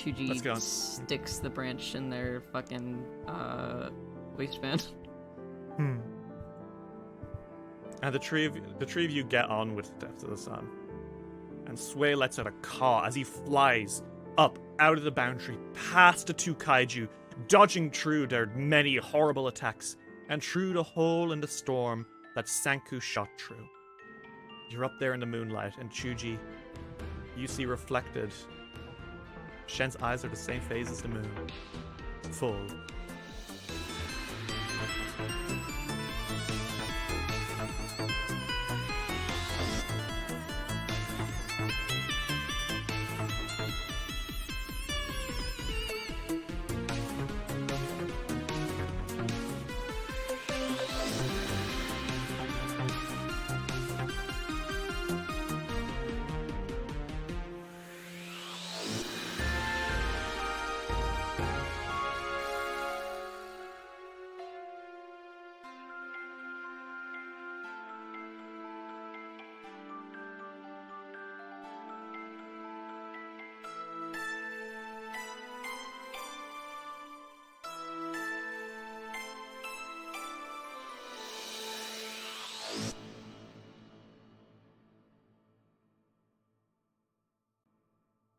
Let's go. Chuji sticks the branch in their fucking waistband. And the three of you get on with Steps of the Sun. And Sway lets out a caw as he flies up out of the boundary, past the two kaiju, dodging through their many horrible attacks, and through the hole in the storm that Sanku shot through. You're up there in the moonlight, and Chuji, you see reflected. Shen's eyes are the same phase as the moon. Full.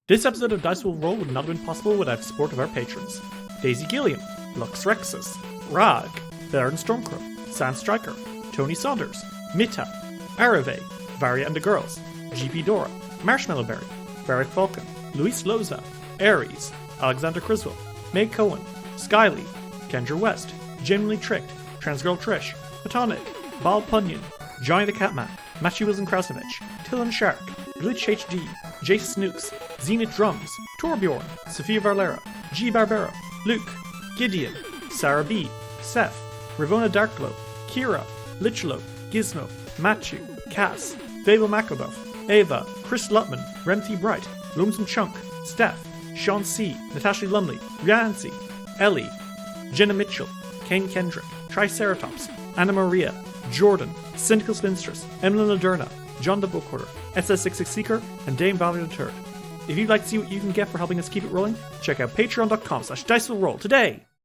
This episode of Dice Will Roll would not have been possible without the support of our patrons. Daisy Gilliam, Lux Rexus, Rag, Baron Stormcrow, Sand Striker, Tony Saunders, Mita, Arave, Varia and the Girls, GP Dora, Marshmallow Berry, Varric Falcon, Luis Loza, Aries, Alexander Criswell, Meg Cohen, Skyly, Kendra West, Genuinely Tricked, Transgirl Trish, Platonic, Bal Punyon, Johnny the Catman, Matthew Wilson Krasnovich, Tillen Shark, Glitch HD, Jace Snooks, Zenith Drums, Torbjorn, Sophia Varlera, G. Barbero, Luke, Gideon, Sarah B, Seth, Ravona Darkglow, Kira, Lichelo, Gizmo, Matthew, Cass, Fable Macabuff, Ava, Chris Lutman, Remthi Bright, Lonesome Chunk, Steph, Sean C, Natasha Lumley, Riancy, Ellie, Jenna Mitchell, Kane Kendrick, Triceratops, Anna Maria, Jordan, Syndical Spinstress, Emily Laderna, John the Bookhoarder, SS66 Seeker, and Dame Valerie the Third. If you'd like to see what you can get for helping us keep it rolling, check out patreon.com/dicewillroll today!